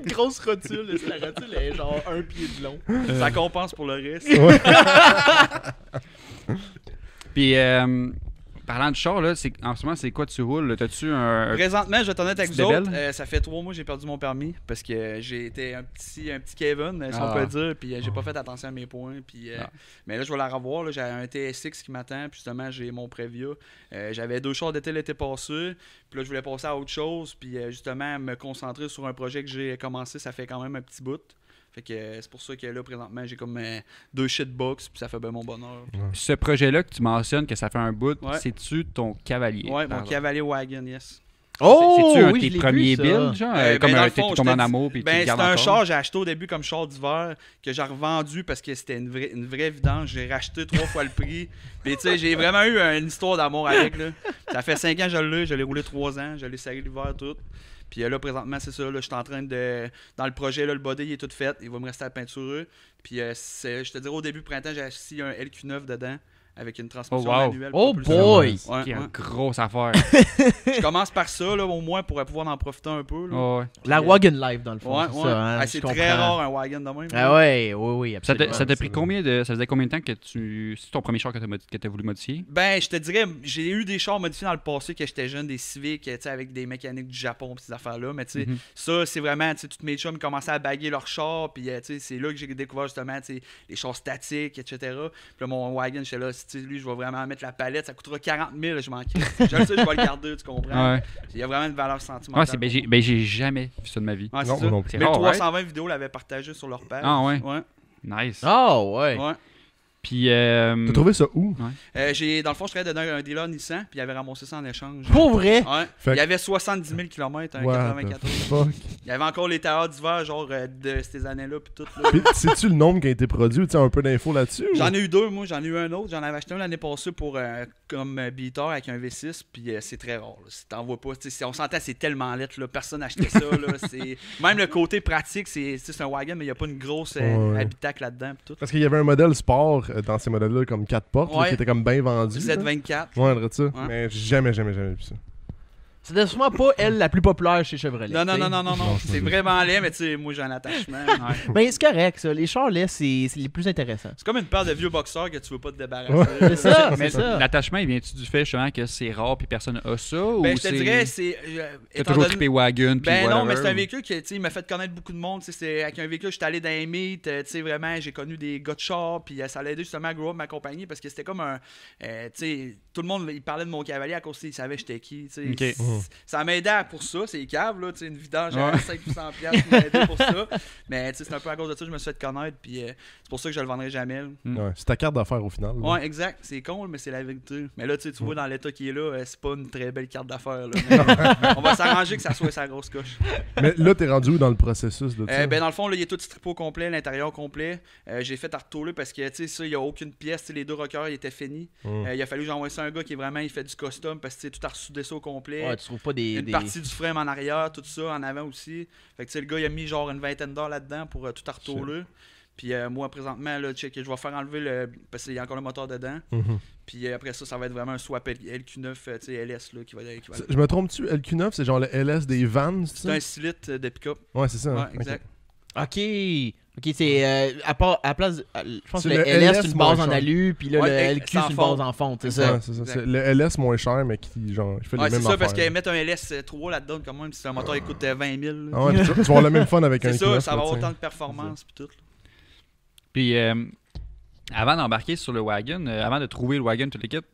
Une grosse rotule, là, la rotule elle est genre 1 pied de long. Ça compense pour le reste. Puis, parlant de char, là, en ce moment, c'est quoi tu roules? Là? T'as-tu un. Présentement, je vais t'en être avec Petit vous autres. débelle? Ça fait 3 mois que j'ai perdu mon permis parce que j'ai été un petit Kevin, si on Ah. peut dire, puis j'ai pas fait attention à mes points. Puis, Ah. mais là, je vais la revoir. Là, j'ai un TSX qui m'attend, puis justement, j'ai mon Previa. J'avais 2 chars d'été l'été passé, puis là, je voulais passer à autre chose, puis justement, me concentrer sur un projet que j'ai commencé, ça fait quand même un petit bout. Fait que c'est pour ça que là, présentement, j'ai comme 2 shitbox, puis ça fait bien mon bonheur. Ce projet-là que tu mentionnes, que ça fait un bout, Ouais. c'est-tu ton cavalier? Ouais, par mon hasard? Cavalier Wagon, yes. C'est-tu un de oui, tes je l'ai premiers vu, ça. builds, genre? Comme dans le t'es fond, tombé je en te amour, puis tu le c'est gardes un encore? char que j'ai acheté au début comme char d'hiver que j'ai revendu parce que c'était une vraie vidange. J'ai racheté 3 fois le prix. Puis tu sais, j'ai vraiment eu une histoire d'amour avec. Là. Ça fait 5 ans que je l'ai roulé 3 ans. Je l'ai serré l'hiver tout. Puis là, présentement, c'est ça. Là, je suis en train de. Dans le projet, là, le body il est tout fait. Il va me rester à peinturer. Puis je te dirais, au début du printemps, j'ai acheté un LQ9 dedans. Avec une transmission Oh, wow. manuelle. Oh propulseur. boy! Ouais, Qui est ouais. une grosse affaire. Je commence par ça, là, au moins, pour pouvoir en profiter un peu. Là. Oh, ouais. La Wagon Life, dans le fond. Ouais, c'est ouais. ça, hein, Ah, je c'est comprends. très rare un wagon de même. Ah ouais, oui, Ça absolument. t'a pris combien de. Ça faisait combien de temps que c'est ton premier char que t'as voulu modifier? Ben, je te dirais, j'ai eu des chars modifiés dans le passé quand j'étais jeune, des Civics, tu sais, avec des mécaniques du Japon pis ces affaires-là. Mais tu sais, Mhm. ça, c'est vraiment, tu sais, tous mes chums commençaient à baguer leurs chars, puis tu sais, c'est là que j'ai découvert justement, tu sais, les chars statiques, etc. Puis là, mon wagon, j'étais là, tu sais, lui, je vais vraiment mettre la palette, ça coûtera 40 000, je m'en crisse. Je le sais, je vais le garder, tu comprends? Ouais. Il y a vraiment une valeur sentimentale. Ouais, j'ai jamais vu ça de ma vie. Ouais, c'est Non, ça. moi non plus. C'est Mais le rare, 320 vidéos l'avaient partagé sur leur page. Ah ouais? Ouais. Nice. Ah ouais. Ouais. Puis. T'as trouvé ça où? Dans le fond, je travaillais dans un dealer Nissan, puis il avait ramassé ça en échange. Pour vrai? Ouais. Fait Il y que- avait 70 000 km, un What 94. the fuck? Il y avait encore les tailleurs d'hiver, genre de ces années-là, puis tout. Là. Puis, sais-tu le nombre qui a été produit? Tu as un peu d'infos là-dessus? ou? J'en ai eu 2, moi. J'en ai eu un autre. J'en avais acheté un l'année passée pour comme beater avec un V6, puis c'est très rare. Là. Si t'en vois pas, on s'entend, c'est tellement lettre. Là. Personne n'achetait ça. Là. Même le côté pratique, c'est un wagon, mais il n'y a pas une grosse Ouais. habitacle là-dedans. Puis tout. Parce qu'il y avait un modèle sport dans ces modèles-là, comme 4 portes, là, Ouais. qui était comme bien vendu. là. Z24. Ouais, on dirait ça. Ouais. Mais jamais vu ça. C'était sûrement pas elle la plus populaire chez Chevrolet. Non, non, t'sais. non, non, non, Non, non. je C'est me doute. vraiment laid, mais tu sais, moi j'ai un attachement. Mais c'est correct, ça. Les chars laids, c'est les plus intéressants. C'est comme une paire de vieux boxeurs que tu veux pas te débarrasser. Ouais. C'est ça, Mais c'est ça. l'attachement, il vient-tu du fait justement que c'est rare puis personne a ça? Ben, ou je te dirais, c'est. T'as étant toujours donné- trippé wagon puis Ben non, mais whatever, c'est un ou- véhicule qui, tu sais, il m'a fait connaître beaucoup de monde. Tu sais, c'est avec un véhicule, j'étais allé dans les meets, tu sais, vraiment, j'ai connu des gars de char, puis ça l'a aidé justement à grow up ma compagnie parce que c'était comme un. Tu sais, tout le monde, il parlait de mon cavalier à cause qu'il savait j'étais qui. Tu sais. Ok. Ça m'aidait pour ça, c'est cave, là, tu sais, une vidange Ouais. à 500$ m'a aidé pour ça. Mais tu sais, c'est un peu à cause de ça que je me suis fait connaître, puis c'est pour ça que je le vendrai jamais. Là. Ouais, c'est ta carte d'affaires au final. là. Ouais, exact. C'est con, mais c'est la vérité. Mais là, tu sais, tu vois, dans l'état qui est là, c'est pas une très belle carte d'affaires. là. Mais on va s'arranger que ça soit sa grosse coche. Mais là, t'es rendu où dans le processus de ça? Ben, dans le fond, là, il est tout strippé au complet, l'intérieur complet. J'ai fait à retourner parce que, tu sais, ça, il n'y a aucune pièce. Tu sais, les 2 rockers, ils étaient finis. Il a fallu que j'envoie ça à un gars qui vraiment, il fait du custom parce que, tu sais, tout a ressoudé ça au complet. Ouais, tu trouves pas des. Une des- partie du frame en arrière, tout ça, en avant aussi. Fait que, tu sais, le gars, il a mis genre une vingtaine d'heures là-dedans pour tout retourner. Puis moi, présentement, là, check, je vais faire enlever le. Parce qu'il y a encore le moteur dedans. Mhm. Puis après ça va être vraiment un swap LQ9, tu sais, LS, là, qui va Je me trompe-tu? LQ9, c'est genre le LS des vannes, c'est C'est ça? un 6 litres de pick-up. Ouais, c'est ça. Ouais, hein? exact. Ok. Ok, c'est à la place. Je pense que C'est le le LS, LS c'est une base moins en cher. alu, puis là, Ouais, le LQ, c'est en c'est une fonte. base en fonte, c'est ça. Ouais, c'est ça. Exact. C'est le LS moins cher, mais qui genre, il fait les Ouais, mêmes c'est ça, affaires. parce qu'ils mettent un LS3 là-dedans, quand même, si un moteur coûte 20 000. là. Ah ouais, puis tu vas avoir le même fun avec un C'est ça, Equinox, ça va là, avoir tu sais. autant de performance puis tout. là. Puis, avant d'embarquer sur le wagon, avant de trouver le wagon, toute l'équipe,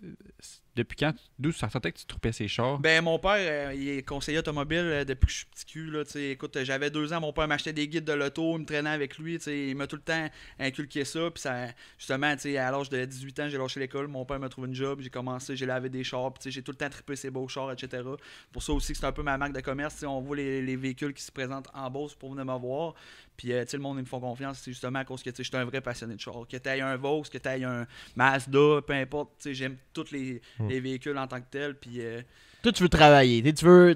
depuis quand, d'où ça sortait que tu troupais ces chars? Ben, mon père, il est conseiller automobile depuis que je suis petit cul. Là, écoute, j'avais 2 ans, mon père m'achetait des guides de l'auto, il me traînait avec lui. Il m'a tout le temps inculqué ça. Puis ça, justement, à l'âge de 18 ans, j'ai lâché l'école. Mon père m'a trouvé une job. J'ai commencé, j'ai lavé des chars. Puis j'ai tout le temps trippé ces beaux chars, etc. Pour ça aussi que c'est un peu ma marque de commerce. On voit les véhicules qui se présentent en Beauce pour venir me voir. Puis le monde, ils me font confiance. C'est justement à cause que je suis un vrai passionné de chars. Que tu aies un Vaux, que tu aies un Mazda, peu importe. J'aime tous les véhicules en tant que tels. Puis. Toi, tu veux travailler. Tu veux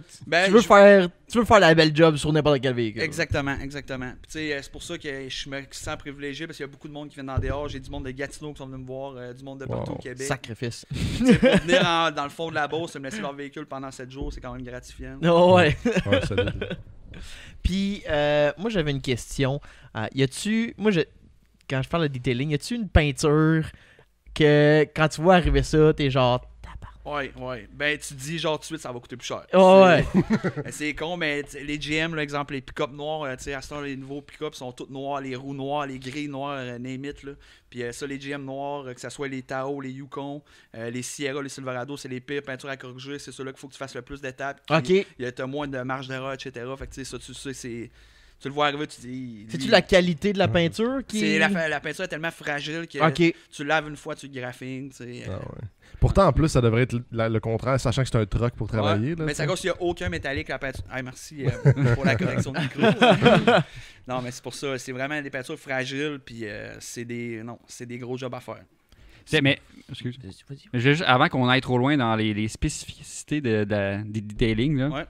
faire la belle job sur n'importe quel véhicule. Exactement. Puis, c'est pour ça que je me sens privilégié parce qu'il y a beaucoup de monde qui vient dans dehors. J'ai du monde de Gatineau qui sont venus me voir, du monde de partout au Québec. Sacrifice. Pour venir dans le fond de la Beauce et me laisser leur véhicule pendant 7 jours, c'est quand même gratifiant. Oh, ouais. Ouais, solide. Puis, moi, j'avais une question. Quand je parle de detailing, y a-tu une peinture que quand tu vois arriver ça, t'es genre. Ouais. Ben, tu te dis, genre, tout de suite, ça va coûter plus cher. Ouais. C'est con, mais les GM, l'exemple, les pick-up noirs, à ce temps, les nouveaux pick-up sont tous noirs, les roues noires, les grilles noires, name it, là. Puis ça, les GM noirs, que ce soit les Tahoe, les Yukon, les Sierra, les Silverado, c'est les pires peintures à corriger, c'est ceux-là qu'il faut que tu fasses le plus d'étapes. Ok. Il y a moins de marge d'erreur, etc. Fait que, tu sais, ça, tu sais, c'est. Tu le vois arriver, tu dis. C'est-tu la qualité de la peinture qui. C'est la peinture est tellement fragile que Ok. tu laves une fois, tu le graphines, tu sais. Ah ouais. Pourtant, en plus, ça devrait être le contraire, sachant que c'est un truck pour travailler. Ouais, Là, mais tu c'est à sais. cause qu'il n'y a aucun métallique à la peinture. Ah, merci pour la correction de micro. Non, mais c'est pour ça. C'est vraiment des peintures fragiles. Puis c'est des gros jobs à faire. Mais, excuse. Mais juste, avant qu'on aille trop loin dans les spécificités des detailing, là, Ouais.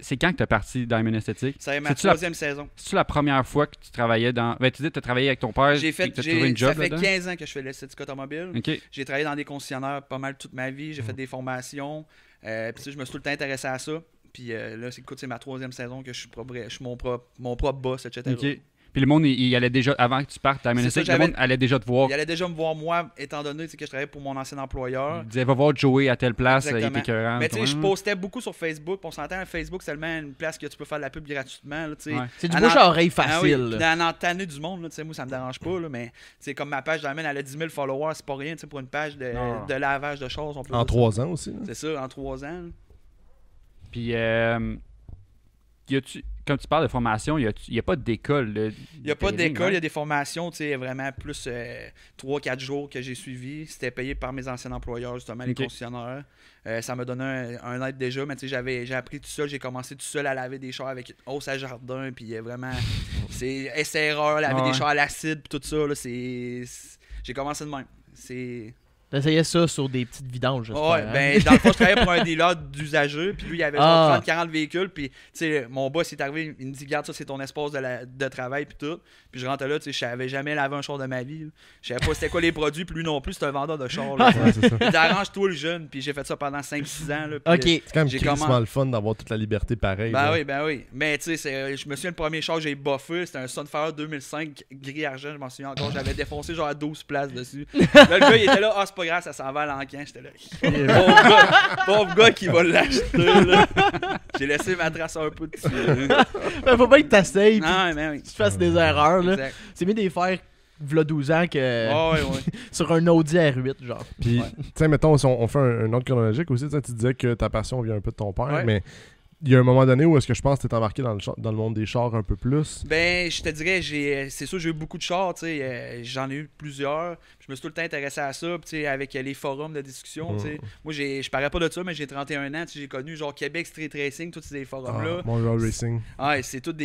c'est quand que tu es parti Diamond Aesthetic? C'est ma C'est-tu la- 3e saison. C'est-tu la première fois que tu travaillais dans. Ben, tu dis que tu as travaillé avec ton père. J'ai fait, et que tu as trouvé une job ça fait là-dedans? 15 ans que je fais l'esthétique automobile. Ok. J'ai travaillé dans des concessionnaires pas mal toute ma vie. J'ai fait des formations. Puis tu sais, je me suis tout le temps intéressé à ça. Puis là, c'est ma 3e saison que je suis mon propre boss, etc. Ok. Puis le monde, il allait déjà, avant que tu partes Diamond C'est ça, Aesthetic, le monde allait déjà te voir. Il allait déjà me voir, moi, étant donné que je travaillais pour mon ancien employeur. Il disait, va voir Joey à telle place, il Exactement. était écœurant. Mais tu sais, je Ouais. postais beaucoup sur Facebook. On s'entend, Facebook, c'est tellement une place que tu peux faire de la pub gratuitement. Là, tu sais. Ouais. C'est du Ah, bouche non. à oreille Ah oui, facile. puis dans tanner du monde, là, tu sais, moi ça me dérange pas, là, mais c'est comme ma page Diamond, elle a 10 000 followers, c'est pas rien tu sais, pour une page Non. de lavage de choses. On peut En dire 3 ans aussi. là. ça. C'est ça, en 3 ans. là. Puis, y a-tu, quand tu parles de formation, il n'y a pas d'école. Il n'y a pas d'école, il y a des formations, tu sais, vraiment plus 3-4 jours que j'ai suivi. C'était payé par mes anciens employeurs, justement, les Ok. concessionnaires. Ça m'a donné un aide déjà, mais tu sais, j'ai appris tout seul, j'ai commencé tout seul à laver des chars avec une hausse à jardin, puis vraiment, c'est essai-erreur, laver Ah ouais. des chars à l'acide, puis tout ça, là, j'ai commencé de même. C'est... T'essayais ça sur des petites vidanges, j'espère. Ouais, hein? ben, dans le fond, je travaillais pour un dealer d'usagers, puis lui, il avait genre Ah. 30-40 véhicules, puis, tu sais, mon boss, il est arrivé, il me dit, regarde, ça, c'est ton espace de travail, puis tout. Puis je rentrais là, tu sais, je savais jamais laver un char de ma vie. Là. Je savais pas c'était quoi les produits, puis lui non plus, c'est un vendeur de chars. Là, Ouais, c'est ça. il t'arrange toi le jeune, puis j'ai fait ça pendant 5-6 ans. Là, puis, Ok. C'est quand même J'ai crissement comment- le fun d'avoir toute la liberté pareille. Ben là. oui. Mais tu sais, je me souviens, le premier char que j'ai buffé, c'était un Sunfire 2005 gris-argent, je m'en souviens encore. J'avais défoncé genre à 12 places dessus. Là, le gars, il était là, c'est pas grave, ça s'en va à l'encan. J'étais là, pauvre gars qui va l'acheter. Là. J'ai laissé ma trace un peu dessus. là. Ben, faut bien que t'essayes, pis Non, mais oui. tu fasses des erreurs, là. Exact. C'est mieux de les faire v'là 12 ans que Ouais. sur un Audi R8, genre. Puis, tu sais, mettons, si on fait un ordre chronologique aussi, tu sais, tu disais que ta passion vient un peu de ton père, Ouais. mais il y a un moment donné où est-ce que je pense que tu es embarqué dans le monde des chars un peu plus. Ben, je te dirais, c'est sûr, j'ai eu beaucoup de chars, tu sais, j'en ai eu plusieurs. Je me suis tout le temps intéressé à ça, puis tu sais, avec les forums de discussion, tu sais. Moi, je parlais pas de ça, mais j'ai 31 ans, tu sais, j'ai connu genre Québec Street Racing, tous ces forums-là. Montreal Racing. Ouais, c'est tout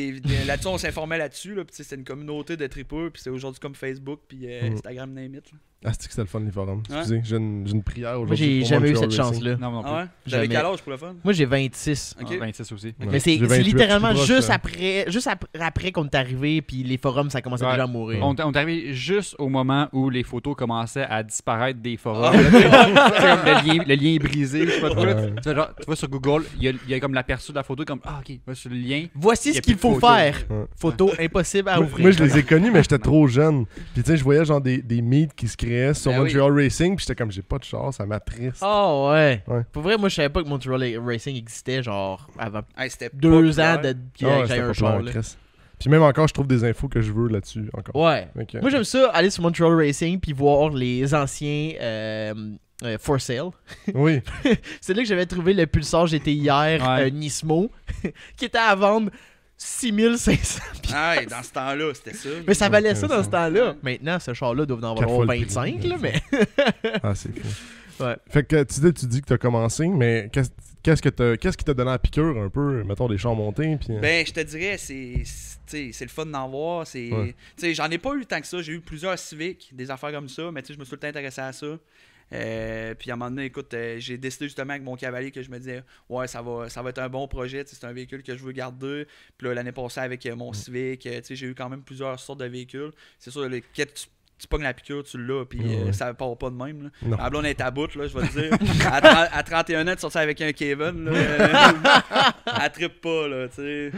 là-dessus, on s'informait là-dessus, là, puis tu sais, c'était une communauté de tripeux, puis c'est aujourd'hui comme Facebook, puis Instagram, name it. là. Ah, c'est que c'était le fun, les forums. Ouais. Excusez, j'ai une prière Moi, aujourd'hui. j'ai pour jamais eu Montreal cette Racing. chance-là. Non, non plus. Ah ouais? J'avais Jamais. quel âge pour le fun? Moi, j'ai 26. Ok. 26 aussi. Ouais. Mais c'est J'ai 28, littéralement je suis juste proche, après qu'on est arrivé, puis les forums, ça commençait Ouais. déjà à mourir. On est arrivé juste au moment où les photos commençaient à disparaître des forums. Ah, C'est comme le lien est brisé. Je sais pas trop. Ouais. Tu vas sur Google, il y a comme l'aperçu de la photo, comme ah, ok, va sur le lien. Voici Il y ce a qu'il plus de faut photos. faire. Ouais. Photo impossible à Moi, ouvrir. moi, je les ai connus, mais j'étais trop jeune. Puis, tu sais, je voyais genre des meets qui se créaient sur Ben oui. Montreal Racing. Puis, j'étais comme, j'ai pas de char, ça m'attriste. Oh ouais. Ouais. Pour vrai, moi, je savais pas que Montreal Racing existait, genre, avant Hey, c'était 2 ans populaire. qu'il y Ah, ait c'était un populaire, char. Là. Chris. Puis, même encore, je trouve des infos que je veux là-dessus. Encore. Ouais. Ok. Moi, j'aime ça, aller sur Montreal Racing puis voir les anciens for sale. Oui. C'est là que j'avais trouvé le Pulsar GT hier, Ouais. Nismo, qui était à vendre 6500. Ah, et dans ce temps-là, c'était ça. Mais ça valait Ok, ça dans ce temps-là. Maintenant, ce char-là doit en 4 valoir fois le prix. 25, là, mais... Ah, c'est fou. Ouais. Fait que tu dis que t'as commencé, mais qu'est-ce qui t'a donné la piqûre un peu, mettons, des chars montés? Puis... Ben, je te dirais, c'est le fun d'en voir. Ouais. J'en ai pas eu tant que ça. J'ai eu plusieurs Civic, des affaires comme ça, mais je me suis tout le temps intéressé à ça. Puis à un moment donné, écoute, j'ai décidé justement avec mon cavalier que je me disais, ouais, ça va être un bon projet. C'est un véhicule que je veux garder. Puis là, l'année passée, avec mon Civic, j'ai eu quand même plusieurs sortes de véhicules. C'est sûr, tu pognes la piqûre, tu l'as, puis Ouais. ça part pas de même. Là. Non. La blonde est à bout, là, je vais te dire. À 31 ans, tu sortais avec un Kevin, là. Elle trippe pas, là, tu sais.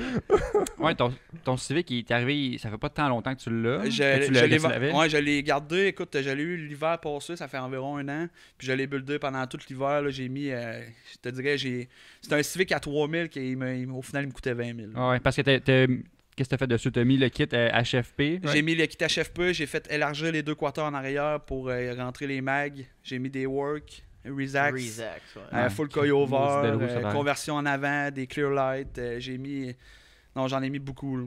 Ouais, ton Civic, il est arrivé, ça fait pas tant longtemps que tu l'as. que tu l'avais. Je l'ai gardé. Écoute, je l'ai eu l'hiver passé, ça fait environ 1 an. Puis je l'ai buildé pendant tout l'hiver. Là, j'ai mis, je te dirais, c'est un Civic à 3000 qui, au final, il me coûtait 20 000. Ouais, parce que qu'est-ce que t'as fait dessus? T'as mis le kit HFP. J'ai mis le kit HFP, j'ai fait élargir les 2 quateurs en arrière pour rentrer les mags. J'ai mis des work, Rezax, Rezax, ouais. full Ok. coil-over, Maudit belle roue, ça a l'air. conversion en avant, des clear light. J'en ai mis beaucoup. Là.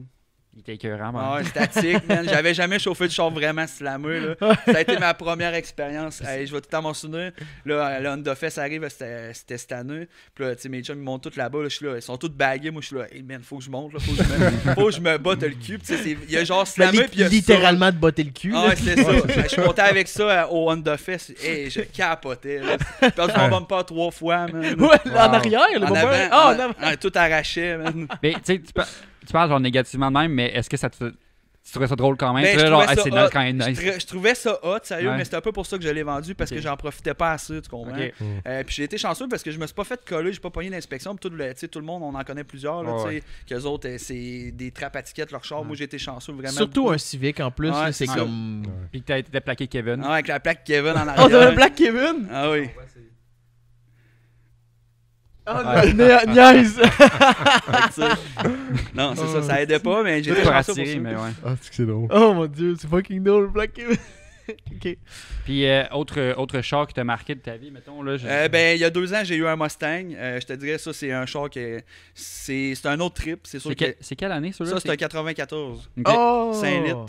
Il était écœurant, Ah man. ouais, statique, man. J'avais jamais chauffé de char vraiment slameux, là. Ça a été ma première expérience. Hey, je vais tout le temps m'en souvenir. Là, le Honda Fest arrive, c'était cette année. Puis là, tu sais, mes chums, ils montent tous là-bas. Là, je suis là, ils sont tous bagués. Moi, je suis là, hey man, faut que je monte, là. Faut que je me batte le cul. Puis, tu sais, il y a genre slameux, puis il y a ça. littéralement de botter le cul. Ah là. ouais, c'est ça. Je suis monté avec ça au Honda Fest. Hey, je capotais. Là. J'ai perdu mon bumper 3 fois, man. Ouais, là, en Wow. arrière, le En bumper. avant, Ah, en en- avant. en- tout arraché, man. Mais tu sais, tu parles genre négativement de même, mais est-ce que tu trouvais ça drôle quand même? Ben, Tu je trouvais genre, trouvais ça c'est hot. nice quand même nice. Je trouvais ça hot, sérieux, Ouais. mais c'était un peu pour ça que je l'ai vendu parce Ok. que j'en profitais pas assez, tu comprends? Ok. Puis j'ai été chanceux parce que je me suis pas fait coller, j'ai pas pogné d'inspection. Puis tout le monde, on en connaît plusieurs, là, Ouais, tu sais, qu'eux autres, c'est des trappes à tickets leur char. Moi, j'ai été chanceux vraiment. Surtout un Civic en plus, Ouais, là, c'est c'est comme. Puis que t'as été plaqué Kevin. Ah, avec la plaque Kevin en Oh, arrière. t'avais un Black Kevin? Ah oui. Oh, nice! Fait que, tu sais, non, c'est ça aidait pas, mais j'ai été Pas chanceux pour attiré, ça. mais ouais. Ah, c'est que c'est drôle. Oh mon dieu, c'est fucking drôle, Black Kevin. Ok. Puis autre char qui t'a marqué de ta vie, mettons, là. Ben, il y a 2 ans, j'ai eu un Mustang. Je te dirais, ça, c'est un char que. C'est un autre trip. C'est sûr que. C'est quelle année, ça, là? Ça, c'est un 94. Ok. Oh! 5 litres.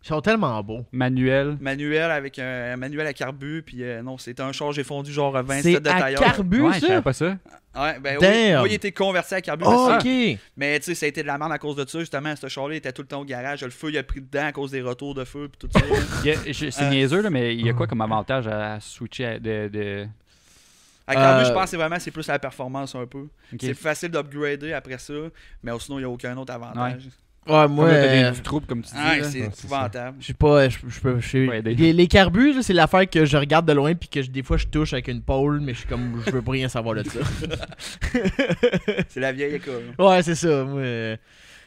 Ils sont tellement beaux. Manuel. Manuel avec un manuel à carbu. Puis non, c'était un char, j'ai fondu genre 27 C'est de à tailleur. carbu, Ouais, je savais ça? pas ça. Ouais, ben Damn. oui, il était converti à carbu. Oh, mais ok. Mais tu sais, ça a été de la merde à cause de ça. Justement, ce char-là était tout le temps au garage. Le feu, il a pris dedans à cause des retours de feu. Puis tout ça. C'est niaiseux, là, mais il y a quoi comme avantage à switcher de... À carbu, je pense que c'est plus la performance un peu. Ok. C'est facile d'upgrader après ça. Mais sinon, il n'y a aucun autre avantage. Ouais, moi, Moi, t'as du trouble, comme tu dis. Ah, là. c'est Ouais, c'est épouvantable. je sais pas, Pas aider. les carbus, là, c'est l'affaire que je regarde de loin puis que des fois je touche avec une pole, mais je suis comme, je veux pas rien savoir de ça. C'est la vieille école. Ouais, c'est ça. Moi,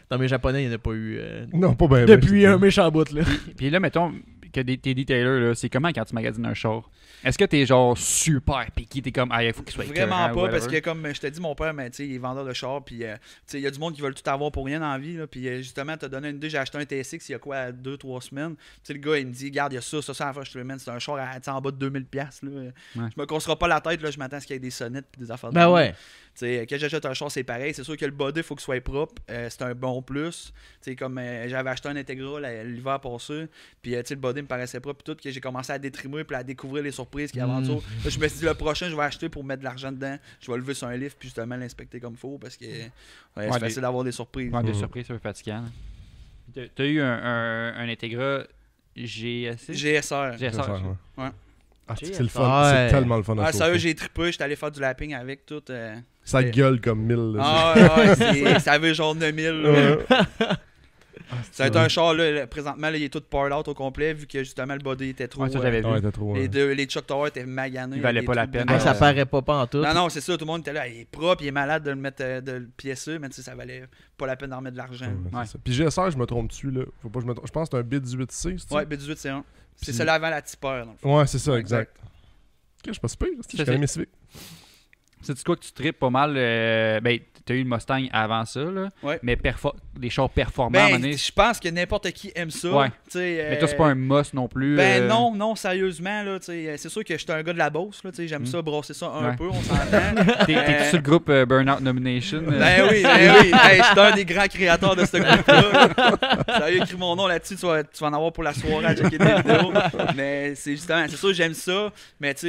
dans mes japonais, il n'y en a pas eu Non, pas bien. depuis un méchant bout, là. Puis là, mettons que t'es detailer, là, c'est comment quand tu magasines un char? Est-ce que t'es genre super piqué? T'es comme, ah, il faut qu'il soit Vraiment écœurant, pas, whatever. parce que comme je te dis, mon père, il est vendeur de chars, puis tu sais, il y a du monde qui veulent tout avoir pour rien dans la vie, là, puis justement, t'as donné une idée, j'ai acheté un TSX il y a quoi, 2-3 semaines, tu sais, le gars, il me dit, regarde, il y a ça, à la fois, je te le mets, c'est un char en bas de 2000$, là. Je me casserai pas la tête, là, je m'attends à ce qu'il y ait des sonnettes puis des affaires de Ben même. ouais. Tu sais, quand j'achète un char, c'est pareil. C'est sûr que le body, il faut qu'il soit propre. C'est un bon plus. Tu sais, comme j'avais acheté un Integra l'hiver passé, puis tu sais, le body me paraissait propre, puis tout, que j'ai commencé à détrimer, puis à découvrir les surprises qu'il y a en dessous. Là, je me suis dit, le prochain, je vais acheter pour mettre de l'argent dedans. Je vais lever sur un lift, puis justement l'inspecter comme il faut, parce que c'est les- facile d'avoir des surprises. Ouais, des surprises, c'est un peu fatigant. T'as eu un Integra GSC? GSR. GSR. Ouais. Ah, GSR. c'est le fun. C'est tellement le fun à Ah, sérieux, chauffer. j'ai trippé, j'étais allé faire du lapping avec tout. Ça gueule comme 1000. là. Ah ouais, ça avait genre 9000. là. Ouais. Ça a été un char, là, présentement, là, il est tout poured out au complet, vu que justement le body était trop. Ouais, ça, j'avais vu. Ouais, t'as trop. les Chuck Towers étaient maganés. Il valait des pas la trucs peine. de- Ça paraît pas en tout. Non, c'est ça, tout le monde était là, il est propre, il est malade de le mettre, de le piécer, mais tu sais, ça valait pas la peine d'en mettre de l'argent. Ouais. Puis GSR, je me trompe dessus. Là. Faut pas que je me trompe. Je pense que c'est un bit 18C. c'est-tu? Ouais, B18, c'est un. C'est Puis- celui avant la tipeur, dans le fond. Ouais, c'est ça, exact. Ok, je suis pas super. Je Ça, connais mes Civic. C'est quoi que tu tripes pas mal? Ben, t'as eu le Mustang avant ça, là. Ouais. Mais des chars performants, à un moment Ben, donné. je pense que n'importe qui aime ça. Ouais. Tu sais, Mais toi, c'est pas un must non plus. Ben non, sérieusement, là, tu sais, c'est sûr que j'étais un gars de la Beauce, là, tu sais, j'aime ça, brasser ça un Ouais. peu, on s'entend. T'es sur le groupe Burnout Nomination? Ben oui. Hey, je suis un des grands créateurs de ce groupe-là. Sérieux, écris mon nom là-dessus, tu vas en avoir pour la soirée à checker des vidéos. Mais c'est justement, c'est sûr que j'aime ça, mais tu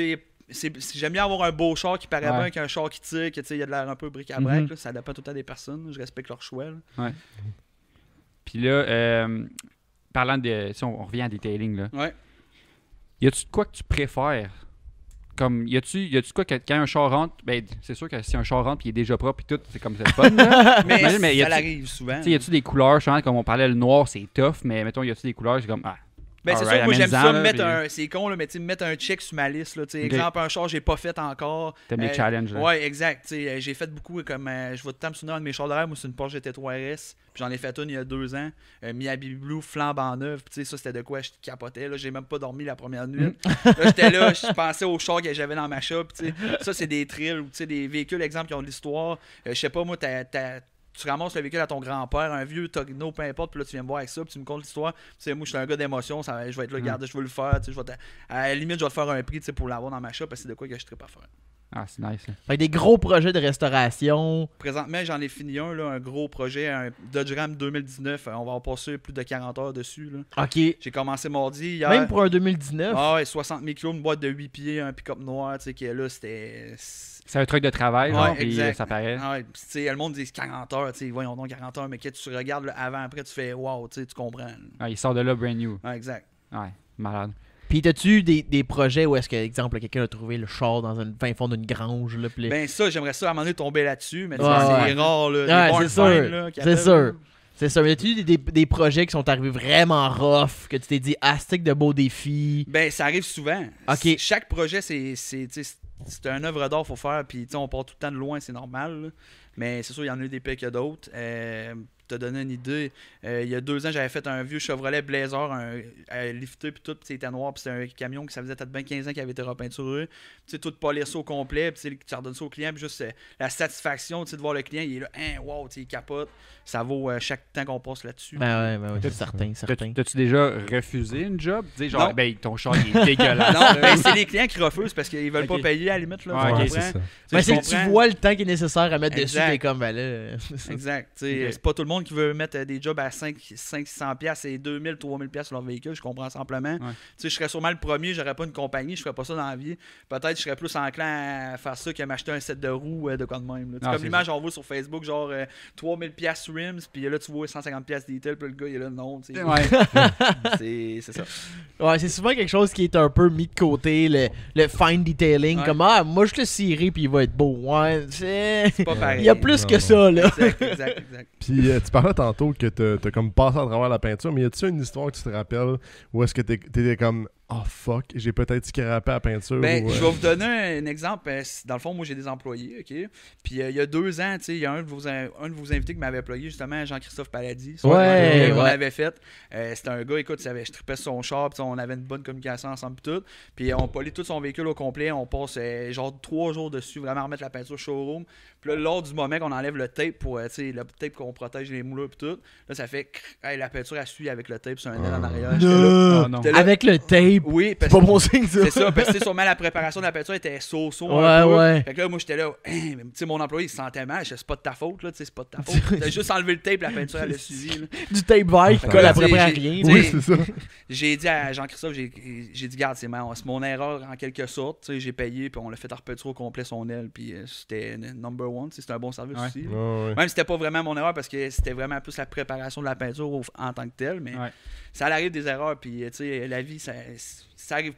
sais, j'aime bien avoir un beau char qui paraît Ouais. bien qu'un char qui tire, que tu sais, il y a de l'air un peu bric-à-brac, Mhm. là, ça dépend tout le temps des personnes, je respecte leur choix. Là. Puis là, parlant de... Si on revient à detailing, là. Ouais. Y a-tu de quoi que tu préfères? Comme, y a-tu de quoi que quand un char rentre, ben, c'est sûr que si un char rentre puis il est déjà propre puis tout, c'est comme c'est le fun, là. Mais, Imagine, mais y ça a-tu- l'arrive souvent. Tu sais, y a-tu des couleurs, genre, comme on parlait, le noir, c'est tough, mais mettons, y a-tu des couleurs, c'est comme, ah, Ben, c'est alright, sûr, moi j'aime amène-en, ça, là, mettre puis un. C'est con, là, mais tu sais, mettre un check sur ma liste. Là, tu sais, Ok. exemple, un char, j'ai pas fait encore. t'aimes les challenges, là. Ouais, exact. Tu sais, j'ai fait beaucoup comme. Je vais tout le temps me souvenir un de mes chars de rêve. Moi, c'est une Porsche GT3 RS. Puis j'en ai fait une il y a 2 ans. Miyabi Blue, flambant neuve. Puis tu sais, ça, c'était de quoi je capotais. Là, j'ai même pas dormi la première nuit. Là, j'étais là, je pensais aux chars que j'avais dans ma shop. Tu sais, ça, c'est des thrills ou tu sais, des véhicules, exemple, qui ont de l'histoire. Je sais pas, moi, tu ramasses le véhicule à ton grand-père, un vieux Togno, peu importe, puis là tu viens me voir avec ça, puis tu me contes l'histoire. Tu sais, moi je suis un gars d'émotion, je vais être là, regarde, je veux le faire, tu sais, à la limite je vais te faire un prix, tu sais, pour l'avoir dans ma shop, parce que c'est de quoi que je ne pas faire. Ah, c'est nice, là. Fait que des gros projets de restauration. Présentement, j'en ai fini un gros projet, un Dodge Ram 2019, on va en passer plus de 40 heures dessus. Là. OK. J'ai commencé mardi, hier. Même pour un 2019. Ah ouais, 60 000 kilos, une boîte de 8 pieds, un pick-up noir, tu sais, qui est là, c'était... C'est un truc de travail, Ouais, genre, puis exact. ça paraît. Ah ouais, pis tu sais, le monde dit 40 heures, tu sais, voyons donc 40 heures, mais que tu regardes là, avant, après, tu fais wow, tu sais, tu comprends. Ah, il sort de là brand new. Ouais, exact. Ouais, malade. Puis t'as-tu des projets où est-ce que, exemple, quelqu'un a trouvé le char dans un fin fond d'une grange, là, puis Ben ça, j'aimerais ça à un moment donné tomber là-dessus, mais tu sais, Ouais, c'est ouais. rare, là. Ouais, les barn c'est sûr. finds, là, qui C'est appellent, sûr. là. C'est ça. Mais as-tu des projets qui sont arrivés vraiment rough, que tu t'es dit, ah, stick de beaux défis? Ben, ça arrive souvent. Ok. Chaque projet, c'est un œuvre d'art, faut faire, puis tu sais, on part tout le temps de loin, c'est normal, là. Mais c'est sûr, il y en a eu des pires que d'autres. Te donner une idée, il y a 2 ans, j'avais fait un vieux Chevrolet Blazer, lifté, puis tout, puis c'était noir, puis c'était un camion qui ça faisait peut-être bien 15 ans qu'il avait été repeinturé. Tu sais, tout polir ça au complet, puis tu redonnes ça au client, puis juste la satisfaction, tu sais, de voir le client, il est là, hein, wow, tu sais, il capote. Ça vaut chaque temps qu'on passe là-dessus. Ben ouais, c'est certain. T'as-tu déjà refusé une job? Tu sais, genre, Non. ben, ton char, il est dégueulasse. Non, ben, c'est les clients qui refusent parce qu'ils veulent Ok. pas payer à la limite, là. Ouais, tu ok, comprends? c'est ça. Mais Tu c'est que tu comprends? vois le temps qui est nécessaire à mettre dessus, Exact. t'es comme, ben là. Exact. Tu sais, Ok. c'est pas tout le monde qui veut mettre des jobs à 500$ et 2000, 3000$ sur leur véhicule, je comprends simplement. Ouais. Tu sais, je serais sûrement le premier, j'aurais pas une compagnie, je ferais pas ça dans la vie. Peut-être je serais plus enclin à faire ça qu'à m'acheter un set de roues de quoi de même. Là. Tu sais, Ah, comme c'est l'image on voit sur Facebook, genre 3000$ rims, puis là tu vois 150$ detail, puis le gars il est là, non. Tu sais. Ouais. C'est ça. Ouais, c'est souvent quelque chose qui est un peu mis de côté, le fine detailing. Ouais. Comme, ah, moi je le cirerai puis il va être beau. Ouais, c'est. C'est pas pareil. Il y a plus Non, que non. ça, là. Exact. Puis tu parlais tantôt que t'as comme passé à travers la peinture, mais y a-tu une histoire que tu te rappelles où est-ce que t'étais comme oh fuck, j'ai peut-être scrappé à la peinture Ben, ou, je vais vous donner un exemple. Dans le fond, moi, j'ai des employés, OK? Puis il y a 2 ans, tu sais, il y a un de vos invités qui m'avait employé, justement, Jean-Christophe Paladis. Ouais, On ouais. avait fait. C'était un gars, écoute, je tripais sur son char, puis on avait une bonne communication ensemble, puis tout. Puis on polie tout son véhicule au complet. On passe genre 3 jours dessus, vraiment remettre la peinture showroom. Puis là, lors du moment qu'on enlève le tape pour, tu sais, le tape qu'on protège les moulures, puis tout, là, ça fait, hey, la peinture, elle suit avec le tape sur un aile en arrière. J'étais là. Oh, non. J'étais là. Avec le tape. tape. Oui, C'est parce pas que bon signe, ça. c'est ça, parce que sûrement la préparation de la peinture était so-so. Ouais, un peu. ouais. Fait que là, moi, j'étais là, tu sais, mon employé, il se sentait mal. Je disais, c'est pas de ta faute, là, tu sais, c'est pas de ta faute. T'as juste enlevé le tape, la peinture, elle a suivi, là. Du tape vert qui colle à peu près à J'ai- rien. j'ai- Oui, c'est ça. J'ai dit à Jean-Christophe, j'ai dit, garde, c'est mon erreur en quelque sorte. Tu sais, j'ai payé, puis on l'a fait repeinturer au complet son aile, puis c'était number one. Tu sais, c'était un bon service Ouais. aussi. là. Ouais, ouais. Même si c'était pas vraiment mon erreur parce que c'était vraiment plus la préparation de la peinture en tant que telle, mais Ouais. ça arrive des erreurs, puis tu sais, la vie, ça arrive.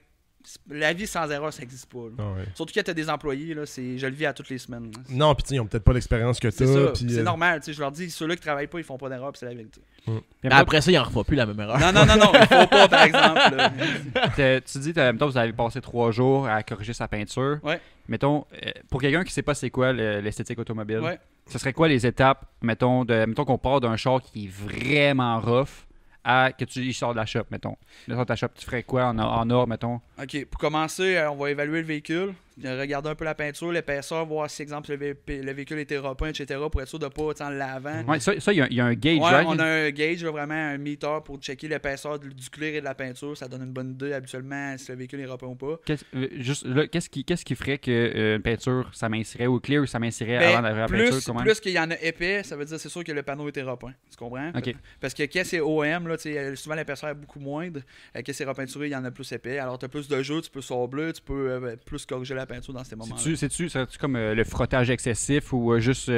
La vie sans erreur, ça n'existe pas. là. Ah ouais. Surtout quand tu as des employés, là, je le vis à toutes les semaines. là. Non, puis ils ont peut-être pas l'expérience que C'est ça, t'as. puis, c'est normal. tu sais, Je leur dis, ceux-là qui travaillent pas, ils font pas d'erreur, puis c'est la vérité. Mais après ça, il en refait plus la même erreur. Non, il faut pas, par exemple. là. Tu dis, mettons, vous avez passé 3 jours à corriger sa peinture. Ouais. Mettons, pour quelqu'un qui sait pas c'est quoi l'esthétique automobile, Ouais. ce serait quoi les étapes, mettons qu'on part d'un char qui est vraiment rough à que il sort de la shop, mettons. Il sort de ta shop, tu ferais quoi en or, mettons? OK, pour commencer, on va évaluer le véhicule, regarder un peu la peinture, l'épaisseur, voir si, exemple, le véhicule était repeint, etc., pour être sûr de ne pas, en l'avant. Ouais, ça, il y a un gauge, Ouais, right? on a un gauge, là, vraiment un meter pour checker l'épaisseur du clear et de la peinture. Ça donne une bonne idée qu'habituellement si le véhicule est repeint ou pas. Qu'est-ce qui ferait que une peinture s'amincirait ou clear s'amincirait Ben, avant d'avoir la peinture? Comment? plus qu'il y en a épais, ça veut dire c'est sûr que le panneau était repeint. Tu comprends? Ok. Parce que quand c'est OM, là, souvent l'épaisseur est beaucoup moindre. Quand c'est repeinturé, il y en a plus épais. Alors tu as plus de jeu, tu peux sabler, tu peux plus corriger la peinture dans ces moments-là. C'est-tu comme le frottage excessif ou juste...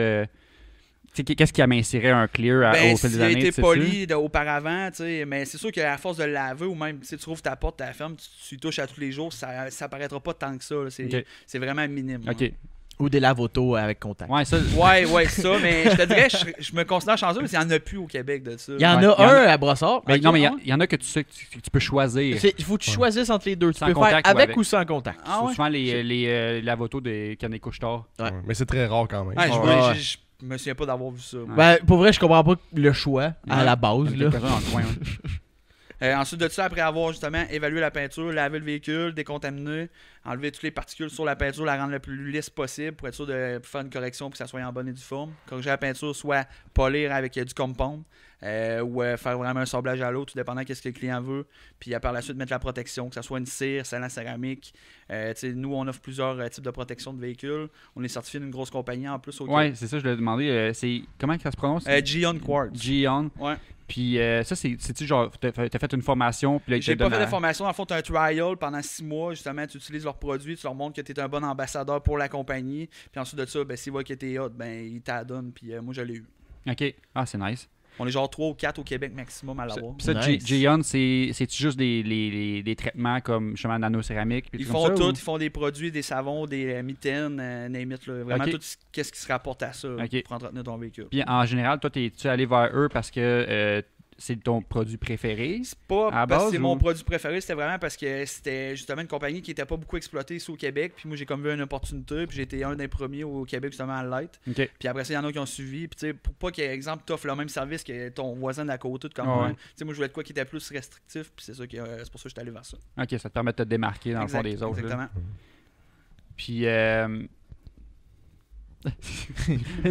qu'est-ce qui amincirait un clear au fil des s'il a années? été tu sais-tu? poli auparavant, mais c'est sûr qu'à force de le laver ou même si tu trouves ta porte, ta ferme, tu y touches à tous les jours, ça paraîtra pas tant que ça. là. Ok. C'est vraiment minime. là. OK. Ou des laves auto avec contact. Ouais, ça... Ouais, ça, mais je te dirais, je me considère chanceux parce qu'il n'y en a plus au Québec de ça. Il y en Ouais, a il y en un à Brossard. Mais Ok, non, mais ah il y en a que tu sais que tu peux choisir. Il faut que tu choisisses entre les deux. Tu Sans peux faire contact ou avec avec. ou sans contact. Ah ouais? Souvent, les lavotos des Canet Couche-Tard. Ouais. Ouais, mais c'est très rare quand même. Ouais, Ouais. je me souviens pas d'avoir vu ça. moi. Ben, pour vrai, je comprends pas le choix à Ouais. la Il base. y en a Là. quelques-uns dans le coin. Ouais. Ensuite de ça, après avoir justement évalué la peinture, lavé le véhicule, décontaminer, enlever toutes les particules sur la peinture, la rendre le plus lisse possible pour être sûr de faire une correction pour que ça soit en bonne et due forme. Corriger la peinture, soit polir avec du compound ou faire vraiment un sablage à l'eau, tout dépendant de ce que le client veut. Puis par la suite, mettre la protection, que ce soit une cire, celle en céramique. Nous, on offre plusieurs types de protection de véhicules. On est certifié d'une grosse compagnie en plus au Ouais, c'est ça, je l'ai demandé. C'est comment ça se prononce? Gion Quartz. Gion. Ouais. Puis ça, c'est-tu genre, t'as fait une formation, puis là, ils te J'ai pas donnent fait de la- formation. En fait, tu as un trial pendant 6 mois. Justement, tu utilises leurs produits, tu leur montres que tu es un bon ambassadeur pour la compagnie. Puis ensuite de ça, s'ils voient que tu es hot, ils t'adonnent. Puis moi, je l'ai eu. OK. Ah, c'est nice. On est genre 3 ou 4 au Québec maximum à l'avoir. Puis ça, Nice. Gion, c'est-tu juste des traitements comme justement nanocéramique? puis Ils tout font comme ça, tout. ou- Ils font des produits, des savons, des mitaines, name it, là. Vraiment Ok. tout ce qui se rapporte à ça Ok. pour entretenir ton véhicule. Puis en général, toi, tu allé vers eux parce que c'est ton produit préféré? C'est pas À parce que base, c'est ou- mon produit préféré, c'était vraiment parce que c'était justement une compagnie qui était pas beaucoup exploitée ici au Québec. Puis moi, j'ai comme vu une opportunité. Puis j'ai été un des premiers au Québec justement à l'être. OK. Puis après ça, il y en a qui ont suivi. Puis tu sais, pour pas qu'exemple, t'offres le même service que ton voisin d'à côté, comme Ouais, moi. ouais. Tu sais, moi, je voulais de quoi qui était plus restrictif. Puis c'est ça c'est pour ça que j'étais allé vers ça. OK, ça te permet de te démarquer dans le fond Exact, des autres. là. Exactement. Puis...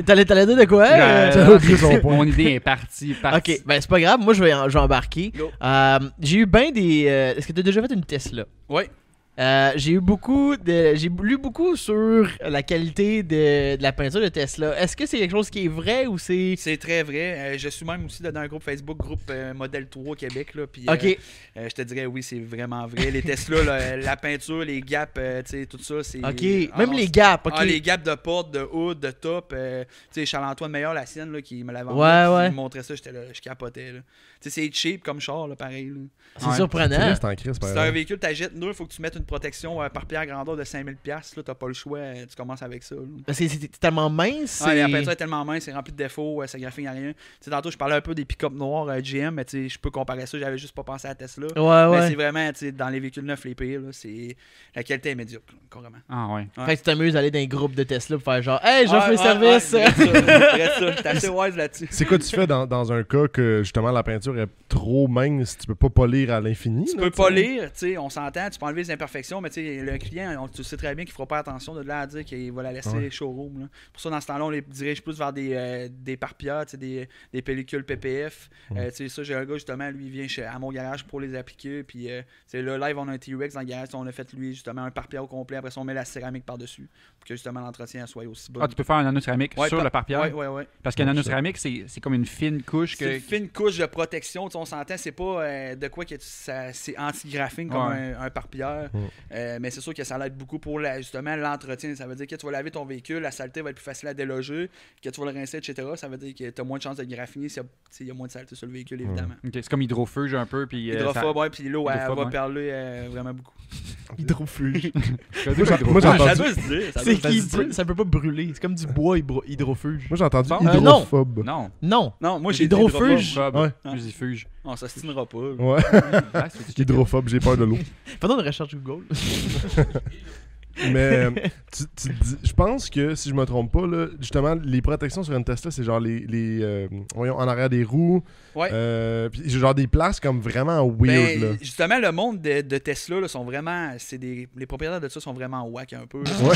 T'allais dire de quoi? T'as oublié son point. mon idée est partie. Ok, ben c'est pas grave, moi je vais embarquer. Go. J'ai eu bien des. Est-ce que t'as déjà fait une Tesla? Ouais. J'ai lu beaucoup sur la qualité de la peinture de Tesla. Est-ce que c'est quelque chose qui est vrai ou c'est. C'est très vrai. Je suis même aussi dans un groupe Facebook, groupe Modèle 3 Québec. Là, puis, Ok. je te dirais, oui, c'est vraiment vrai. Les Tesla, la peinture, les gaps, tu sais, tout ça, c'est. Ok. Ah Même non, les gaps, ok. les gaps de porte, de hood, de top. Tu sais, Charles-Antoine Meilleur, la sienne, là, qui me l'avait Ouais, ouais. Il me montrait ça, j'étais là, je capotais. Là. Tu sais, c'est cheap comme char, là, pareil. Là. C'est Ouais. surprenant. Triste en crise, par Si t'as un exemple. véhicule, t'achètes neuf, il faut que tu mettes une protection par pierre grandeur de 5000$. Là, t'as pas le choix, tu commences avec ça. Là. C'est tellement mince. Ah, la c'est- peinture est tellement mince, c'est rempli de défauts, ça graphine à rien. Tu sais, tantôt, je parlais un peu des pick-up noirs GM, mais tu sais, je peux comparer ça, j'avais juste pas pensé à Tesla. Ouais, Mais ouais. c'est vraiment, tu sais, dans les véhicules neufs, les pires, là, c'est la qualité est médiocre, là, carrément. Ah ouais. Ouais. Fait que tu t'amuses d'aller dans un groupe de Tesla pour faire genre, hey, j'offre Ouais, mes services. Ouais, ça. T'es assez wise là-dessus. C'est quoi tu fais dans un cas que justement la peinture est trop mince, tu peux pas polir à l'infini? Tu là, peux sais? pas lire, tu sais, on s'entend, tu peux enlever les imperfections perfection, mais tu sais, le client, tu sais très bien qu'il ne fera pas attention de là à dire qu'il va la laisser showroom. Là. Pour ça, dans ce temps-là, on les dirige plus vers des pare-pierres, des pellicules PPF. Tu sais, ça, j'ai un gars, justement, lui, il vient à mon garage pour les appliquer. Puis là, live, on a un T-Rex dans le garage. On a fait, lui, justement, un pare-pierre au complet. Après ça, on met la céramique par-dessus pour que, justement, l'entretien soit aussi bon. Ah, tu peux faire un nanocéramique sur le pare-pierre? Oui. Parce qu'un nanocéramique, c'est comme une fine couche. C'est une fine couche de protection. On s'entend, c'est pas de quoi que c'est anti-graphing comme un pare-pierre. Mais c'est sûr que ça l'aide beaucoup pour justement l'entretien. Ça veut dire que tu vas laver ton véhicule, la saleté va être plus facile à déloger, que tu vas le rincer, etc. Ça veut dire que tu as moins de chances de graffiner s'il y a moins de saleté sur le véhicule, évidemment. Okay. C'est comme hydrofuge un peu. Puis, hydrophobe, puis l'eau, elle va perler vraiment beaucoup. Hydrofuge. Moi, j'ai entendu... C'est ça peut pas brûler. C'est comme du bois hydrofuge. Moi, j'ai entendu non. hydrophobe. Non, moi, j'ai hydrofuge. Fusifuge. On s'astinera pas. Ouais. Hydrophobe, j'ai peur de l'eau. Faisons une recherche Google. Mais je pense que, si je me trompe pas, là, justement, les protections sur une Tesla, c'est genre voyons, en arrière des roues. Ouais. Puis genre des places comme vraiment weird. Là. Justement, le monde de Tesla là, sont vraiment. Les propriétaires de ça sont vraiment whack un peu. Ouais.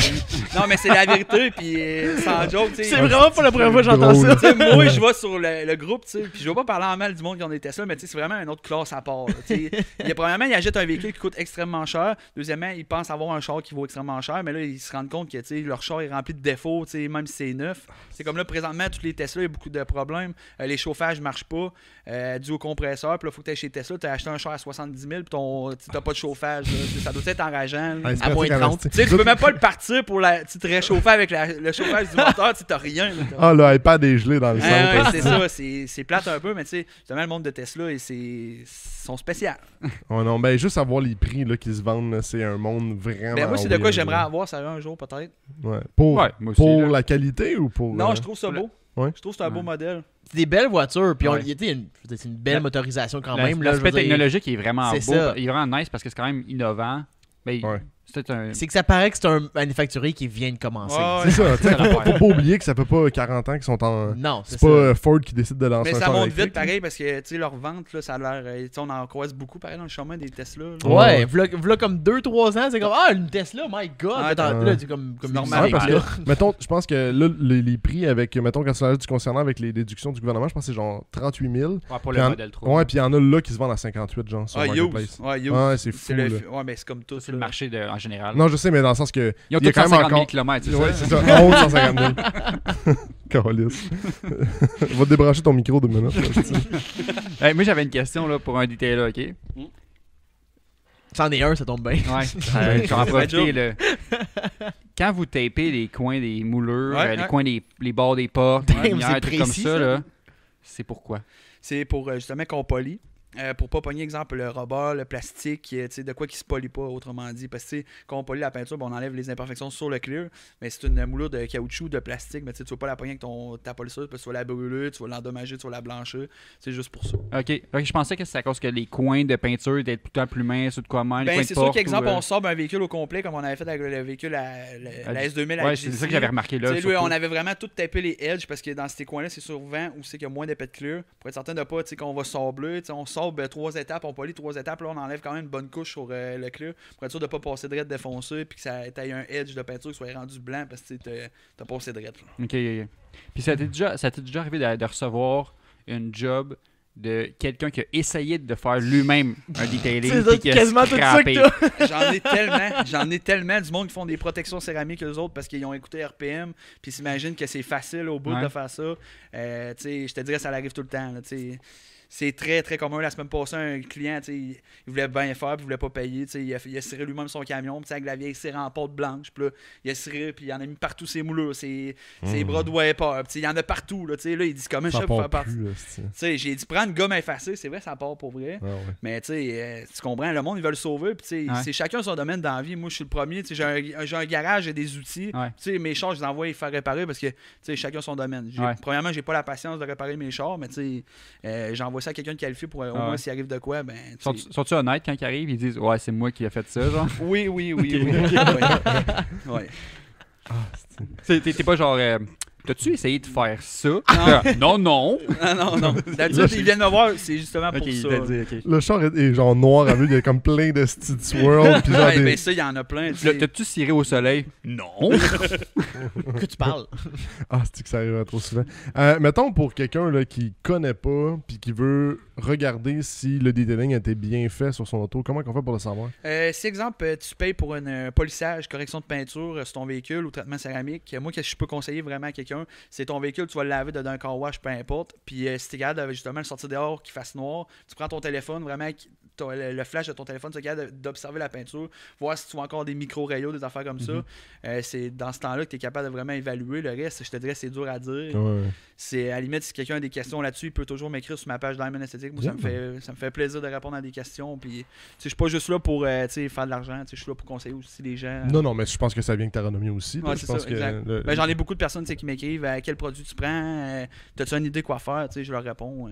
Non, mais c'est la vérité, puis sans joke. C'est vraiment pas la première fois que j'entends ça. T'sais, moi, je vais sur le groupe, puis je vais pas parler en mal du monde qui ont des Tesla, mais c'est vraiment une autre classe à part. Premièrement, ils achètent un véhicule qui coûte extrêmement cher. Deuxièmement, ils pensent avoir un char qui vaut extrêmement cher, mais là, ils se rendent compte que leur char est rempli de défauts, même si c'est neuf. C'est comme là, présentement, tous les Tesla, il y a beaucoup de problèmes. Les chauffages ne marchent pas, dû au compresseur. Puis là, il faut que tu ailles chez Tesla, tu as acheté un char à 70 000, puis tu n'as pas de chauffage. Ça doit être enrageant. À moins 30. Tu peux même pas le partir pour te réchauffer avec le chauffage du moteur, tu n'as rien. Ah, le iPad est gelé dans le centre. C'est ça, c'est plate un peu, mais tu sais, justement, le monde de Tesla, sont spéciaux. Oh non, ben juste savoir les prix là, qui se vendent, là, c'est un monde vraiment. Ben moi, c'est de quoi j'aimerais avoir ça un jour, peut-être. Ouais. Pour moi aussi, la qualité ou pour. Non, je trouve ça beau. Ouais. Je trouve que c'est un beau modèle. C'est des belles voitures, puis c'est une belle motorisation quand même. L'aspect technologique est vraiment beau. Ça. Il est vraiment nice parce que c'est quand même innovant. Ben, c'est que ça paraît que c'est un manufacturier qui vient de commencer. C'est ça. Faut pas oublier que ça fait pas 40 ans qu'ils sont en. Non, c'est pas Ford qui décide de lancer mais un ça char monte électrique. vite pareil parce que leur vente, là, ça a l'air. On en croise beaucoup pareil dans le chemin des Tesla. Là. Ouais, v'là comme 2-3 ans, c'est comme une Tesla, my god. Là, c'est comme normal. Parce que, mettons, je pense que là, les prix avec, mettons, quand c'est du concernant avec les déductions du gouvernement, je pense que c'est genre 38 000. Ouais, pour le modèle 3. Ouais, puis il y en a là qui se vendent à 58, genre, sur Marketplace. Ouais, c'est fou. Ouais, mais c'est comme tout. C'est le marché en général. Non, je sais, mais dans le sens que. Ils ont il y a tous quand même 150 000 encore. km, c'est Ouais, ça? c'est ça. En haut de 150 000. Calice. Va te débrancher ton micro 2 minutes. Moi, j'avais une question là, pour un detailer, OK? C'en est un, ça tombe bien. Ouais, je vais en profiter. Là. Quand vous tapez les coins des moulures, les coins les bords des portes, les lumières, trucs comme ça, là, c'est pourquoi? C'est pour justement qu'on polie. Pour pas pogner, exemple, le rebord, le plastique, de quoi qui se polie pas, autrement dit. Parce que quand on polie la peinture, on enlève les imperfections sur le clear, mais c'est une moulure de caoutchouc, de plastique, mais tu vas pas la pogner avec ta polisseuse, parce que tu vas la brûler, tu vas l'endommager, tu vas la blanchir. C'est juste pour ça. OK, je pensais que c'est à cause que les coins de peinture étaient tout le temps plus minces ou de quoi même. Ben, c'est sûr qu'exemple, on sort un véhicule au complet, comme on avait fait avec le véhicule, la S2000. Ouais, c'est ça que j'avais remarqué là. Lui, on avait vraiment tout tapé les edges, parce que dans ces coins-là, c'est souvent où c'est qu'il y a moins d'épais de clear, pour être certain de pas qu'on va sabler. On sable 3 étapes. On polie 3 étapes, là on enlève quand même une bonne couche sur le clear pour être sûr de pas passer de défoncé puis que ça ait un edge de peinture qui soit rendu blanc parce que t'as passé de OK. Puis ça t'est déjà arrivé de recevoir une job de quelqu'un qui a essayé de faire lui-même un detailing c'est quasiment tout ça que t'as. J'en ai tellement du monde qui font des protections céramiques eux autres parce qu'ils ont écouté RPM puis s'imaginent que c'est facile au bout de faire ça. Je te dirais ça arrive tout le temps. Là, c'est très très commun. La semaine passée, un client, il voulait bien faire, puis il voulait pas payer. Il a ciré lui-même son camion, puis avec la vieille cire en pâte blanche. Puis là, il a ciré, puis il en a mis partout ses moulures, ses bras de wiper. Il y en a partout. Là, il dit comment je peux faire partie. J'ai dit prends une gomme effacée, c'est vrai, ça part pour vrai. Ah ouais. Mais tu comprends, le monde, ils veulent le sauver. Puis c'est chacun son domaine dans la vie. Moi, je suis le premier. J'ai un garage, j'ai des outils. Mes chars, je les envoie les faire réparer parce que chacun son domaine. Premièrement, j'ai pas la patience de réparer mes chars, mais j'envoie ça à quelqu'un de qualifié pour au moins s'il arrive de quoi, ben. Sont-tu honnêtes quand ils arrivent? Ils disent ouais, c'est moi qui ai fait ça, genre. Oui. Ouais. T'es pas genre T'as-tu essayé de faire ça? Non. Non. Non. D'habitude, ils viennent me voir, c'est justement pour Ok, ça. t'as dit, ok. Le char est genre noir à vue, il y a comme plein de petits swirls. Puis genre Ouais, des... ben ça, il y en a plein. tu sais. T'as-tu ciré au soleil? Non. Que tu parles. Ah, c'est que ça arrive trop souvent. Mettons pour quelqu'un là, qui connaît pas puis qui veut regarder si le detailing a été bien fait sur son auto, comment on fait pour le savoir? Si, exemple, tu payes pour un polissage, correction de peinture sur ton véhicule ou traitement céramique, moi, qu'est-ce que je peux conseiller vraiment à quelqu'un, c'est ton véhicule, tu vas le laver dedans un car wash, peu importe. Puis si tu es capable de justement le sortir dehors, qu'il fasse noir, tu prends ton téléphone, vraiment, le flash de ton téléphone, tu es capable d'observer la peinture, voir si tu vois encore des micro-rayons, des affaires comme ça. C'est dans ce temps-là que tu es capable de vraiment évaluer. Le reste, je te dirais, c'est dur à dire. Ouais. C'est à la limite, si quelqu'un a des questions là-dessus, il peut toujours m'écrire sur ma page Diamond Esthétique. Moi, ça me fait plaisir de répondre à des questions. Puis, je suis pas juste là pour faire de l'argent. Je suis là pour conseiller aussi les gens. Non, mais je pense que ça vient que ta renommée aussi. Ouais, je c'est pense ça, que exact. Ben, j'en ai beaucoup de personnes qui m'écrivent quel produit tu prends, t'as-tu une idée quoi faire, je leur réponds.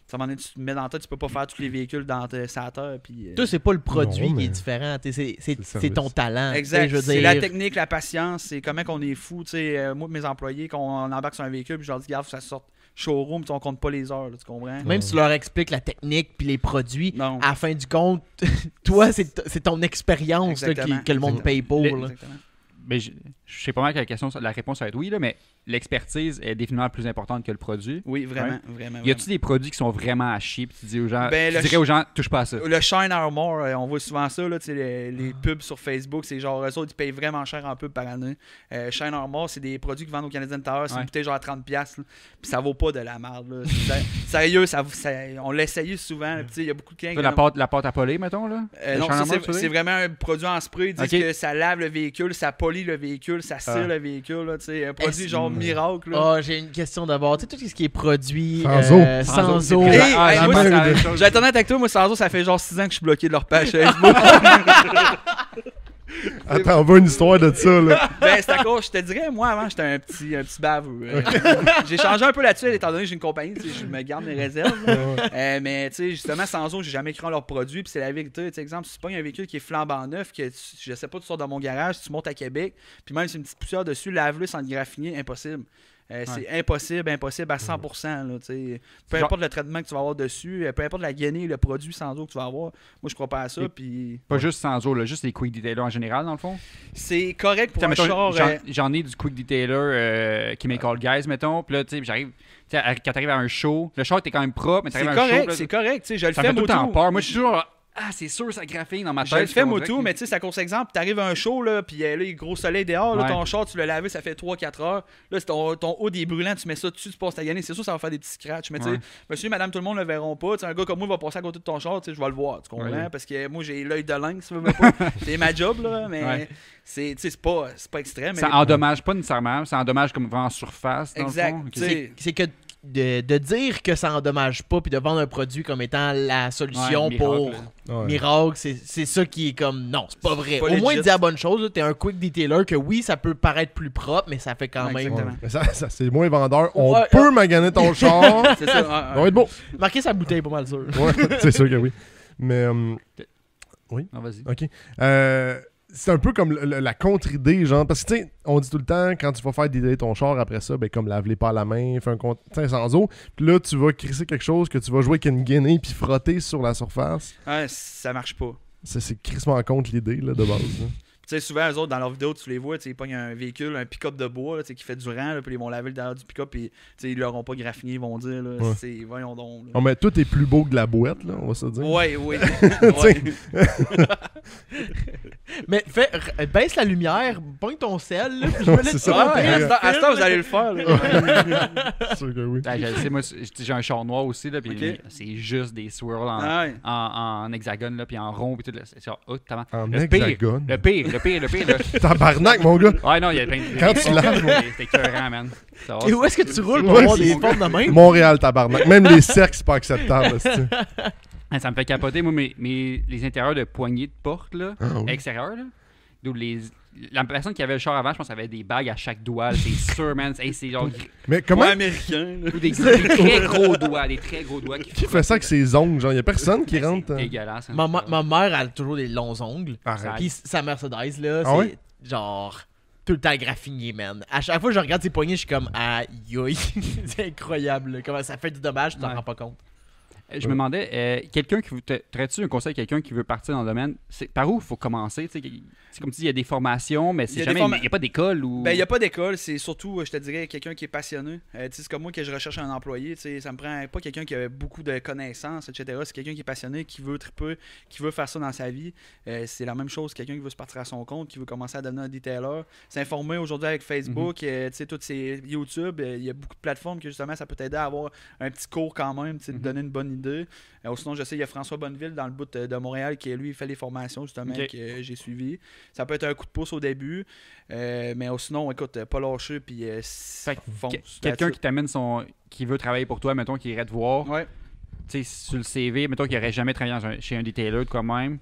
Ça m'en est, tu te mets dans la tête, tu peux pas faire tous les véhicules dans sa terre. Puis, Toi, c'est pas le produit Non, qui est mais- différent. C'est service. ton talent. Exact. Je veux C'est dire, la technique, la patience, c'est comment qu'on est fou. Moi, mes employés, quand on embarque sur un véhicule, puis je leur dis, regarde, faut que ça sorte showroom, on compte pas les heures, là, tu comprends? Même si tu leur expliques la technique puis les produits, Non. à la fin du compte, toi, c'est ton expérience là, Exactement. que le monde paye pour. là. Exactement. Mais je sais pas mal que la réponse va être oui, là, mais l'expertise est définitivement plus importante que le produit. Oui, vraiment. Y a-tu des produits qui sont vraiment à chier puis tu dis aux gens, Ben, tu le dirais aux gens, touche pas à ça. Le Shine Armor, on voit souvent ça, là, les pubs sur Facebook, c'est genre, eux autres, ils payent vraiment cher en pub par année. Shine Armor, c'est des produits qui vendent au Canadian Tower, c'est une bouteille genre à 30$, là, puis ça vaut pas de la merde. Là. Sérieux, on l'a essayé souvent, il y a beaucoup de clients qui... La pâte à polir, mettons, là? Le non, Shine ça, Armor, tu veux c'est dire? vraiment un produit en spray. Ils disent Ok. que ça lave le véhicule, ça polit le véhicule, ça cire le véhicule. Là, un produit Est-ce- genre miracle. Là. Ah, j'ai une question d'abord. Tu sais, tout ce qui est produit Sans eau. sans c'est eau. très- Hey, Ah, hey, la moi, merde, c'est- c'est la même chose. Je vais être honnête avec toi, moi, Sanzo, ça fait genre 6 ans que je suis bloqué de leur page Facebook. Attends, on veut une histoire de ça, là. Ben, c'est à cause, je te dirais, moi, avant, j'étais un petit baveux. J'ai changé un peu là-dessus, étant donné que j'ai une compagnie, je me garde mes réserves. là. Mais, tu sais, justement, sans eau, j'ai jamais cru en leurs produits, puis c'est la vérité. Tu sais, exemple, si tu pognes un véhicule qui est flambant neuf, que je sais pas, tu sors dans mon garage, tu montes à Québec, puis même si c'est une petite poussière dessus, lave-le sans le graffiner, impossible. C'est impossible à 100%. Là, tu sais. Peu importe le traitement que tu vas avoir dessus, peu importe la gainée, le produit sans eau que tu vas avoir, moi je crois pas à ça. Et Puis Pas juste sans eau, là, juste les quick detailers en général, dans le fond. c'est correct pour T'sais, un mettons, char. j'en ai du quick detailer Chemical Guys, mettons. Puis là, tu sais, j'arrive. Quand t'arrives à un show, le char était quand même propre, mais C'est t'arrives à un show. correct, là, c'est correct. Tu sais, je le ça fais me fait tout le temps moto. peur. Moi, je suis toujours. Ah, c'est sûr, ça graphine dans ma tête. Je le fais on moto, dirait que- mais tu sais, ça cause exemple, t'arrives à un show, là, puis là, il y a gros soleil dehors, là, Ouais. ton char, tu l'as lavé, ça fait 3-4 heures. Là, c'est ton haut des brûlants, tu mets ça dessus, tu passes ta gainée, c'est sûr, ça va faire des petits scratchs. Mais tu sais, Ouais. monsieur, madame, tout le monde le verront pas. Tu sais, un gars comme moi va passer à côté de ton char, tu sais, je vais le voir, tu comprends? Ouais. Parce que moi, j'ai l'œil de lynx, tu veux pas. C'est ma job, là, mais Ouais. c'est, tu sais, c'est pas extrême. Ça mais endommage pas nécessairement, ça endommage comme en surface. Dans Exact. Le fond. Ok. Tu sais, C'est que de dire que ça endommage pas puis de vendre un produit comme étant la solution Ouais, pour miracle, Ouais. miracle, c'est ça qui est comme non, c'est pas vrai. pas Au moins, legit. il dit la bonne chose. là. T'es un quick detailer que oui, ça peut paraître plus propre, mais ça fait quand Ouais, même. exactement. Mais ça, c'est moins vendeur. On Ouais, peut maganer ton char. c'est ça. Ça va être beau. Marquer sa bouteille, pas mal sûr. Ouais, c'est sûr que oui. Mais, Non, vas-y. OK. C'est un peu comme la contre-idée, genre, parce que, tu sais, on dit tout le temps, quand tu vas faire dédailler ton char après ça, ben, comme lave-les pas à la main, fais un compte, sans eau, puis là, tu vas crisser quelque chose que tu vas jouer avec une guinée puis frotter sur la surface. Ouais, ça marche pas. C'est crissement contre l'idée, là, de base. là. Tu sais, souvent, eux autres, dans leurs vidéos, tu les vois, tu sais, ils pognent un véhicule, un pick-up de bois, là, tu sais, qui fait du rang, là, puis ils vont laver le derrière du pick-up, puis tu sais, ils l'auront pas graffiné, ils vont dire, là, Ouais. c'est, voyons donc. là. Oh, mais tout est plus beau que la boîte, là, on va se dire. Ouais, oui. sais. Mais baisse la lumière, pogne ton sel, là, puis je me laisse C'est ça. ça. Ouais, à ce temps, vous allez le faire. Là. C'est sûr que oui. Ah, je le sais, moi, j'ai un char noir aussi, là, puis Ok. c'est juste des swirls en, Ah ouais. en hexagone, là, puis en rond, puis tout. C'est genre, oh, tabarnak. En Le pire, hexagone. le pire, là. Tabarnak, mon gars. Ouais, non, il y a plein de. Quand tu laves, C'était écœurant, man. Ça va, Et où est-ce que tu roules pour Ouais, avoir c'est des mon formes de même? Montréal, tabarnak. Même les cercles, c'est pas acceptable. c'est-tu. Ah, ça me fait capoter, moi, les intérieurs de poignées de porte, là, Ah oui. extérieurs, là. D'où la personne qui avait le char avant, je pense qu'elle avait des bagues à chaque doigt, là, c'est sûr, man. Hey, c'est genre. Mais comment Ouais, américain. là. Ou des très gros doigts, des très gros doigts qui fait ça avec ses ongles? Genre, y a personne qui C'est rentre. dégueulasse. Ma mère a toujours des longs ongles. Arrête. Puis sa Mercedes, là, Ah ouais? c'est genre tout le temps graffiner, man. À chaque fois que je regarde ses poignées, je suis comme aïe. C'est incroyable. Là. Comment ça fait du dommage, tu t'en rends pas compte. Je me demandais, quelqu'un qui t'aurais-tu un conseil à quelqu'un qui veut partir dans le domaine? Par où il faut commencer? C'est comme tu dis, il y a des formations, mais il n'y a pas d'école ou. Ben, il n'y a pas d'école, c'est surtout, je te dirais, quelqu'un qui est passionné. C'est comme moi que je recherche un employé. Ça me prend pas quelqu'un qui a beaucoup de connaissances, etc. C'est quelqu'un qui est passionné, qui veut triper, qui veut faire ça dans sa vie. C'est la même chose, quelqu'un qui veut se partir à son compte, qui veut commencer à devenir un detailer. S'informer aujourd'hui avec Facebook, toutes ces YouTube, il y a beaucoup de plateformes que justement ça peut t'aider à avoir un petit cours quand même, te donner une bonne idée. Sinon, je sais, il y a François Bonneville dans le bout de Montréal qui, lui, fait les formations justement que j'ai suivies. Ça peut être un coup de pouce au début, mais sinon, écoute, pas lâcher, puis fonce. Quelqu'un qui t'amène qui veut travailler pour toi, mettons, qui irait te voir, sur le CV, mettons qu'il n'aurait jamais travaillé chez un detailer de toi-même,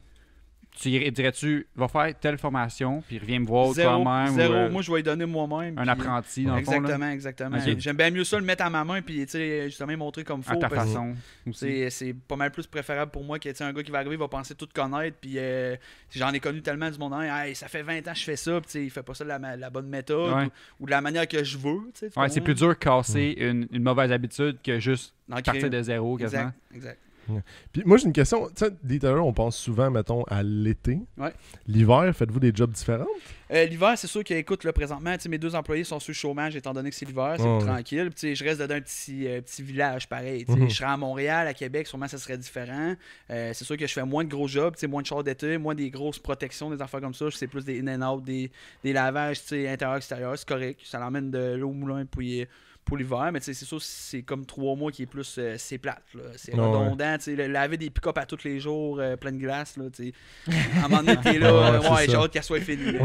dirais-tu, va faire telle formation, puis reviens me voir toi-même? Zéro. Moi, je vais lui donner moi-même. Un apprenti, dans le fond. Exactement. Okay. J'aime bien mieux ça, le mettre à ma main, puis justement montrer comme il faut. À ta façon. C'est pas mal plus préférable pour moi qu'un gars qui va arriver, va penser tout connaître, puis j'en ai connu tellement du monde, hey, ça fait 20 ans que je fais ça, puis il fait pas ça de la bonne méthode, ou de la manière que je veux. C'est plus dur de casser une mauvaise habitude que juste partir de zéro, quasiment. Exact. Puis moi j'ai une question, tu sais, detailer, on pense souvent, mettons, à l'été. L'hiver, faites-vous des jobs différents? L'hiver, c'est sûr que, écoute, là, présentement, mes 2 employés sont sur le chômage étant donné que c'est l'hiver, c'est plus tranquille. Puis, je reste dans un petit village pareil. Je serais à Montréal, à Québec, sûrement ça serait différent. C'est sûr que je fais moins de gros jobs, moins de chars d'été, moins des grosses protections, des affaires comme ça. C'est plus des in-and-out, des lavages intérieur-extérieur. C'est correct. Ça l'emmène de l'eau au moulin pour l'hiver, mais c'est sûr c'est comme 3 mois qui est plus c'est plate, là. C'est redondant, laver des pick-up à tous les jours plein de glace, là, à un moment donné t'es là, j'ai hâte qu'elle soit finie.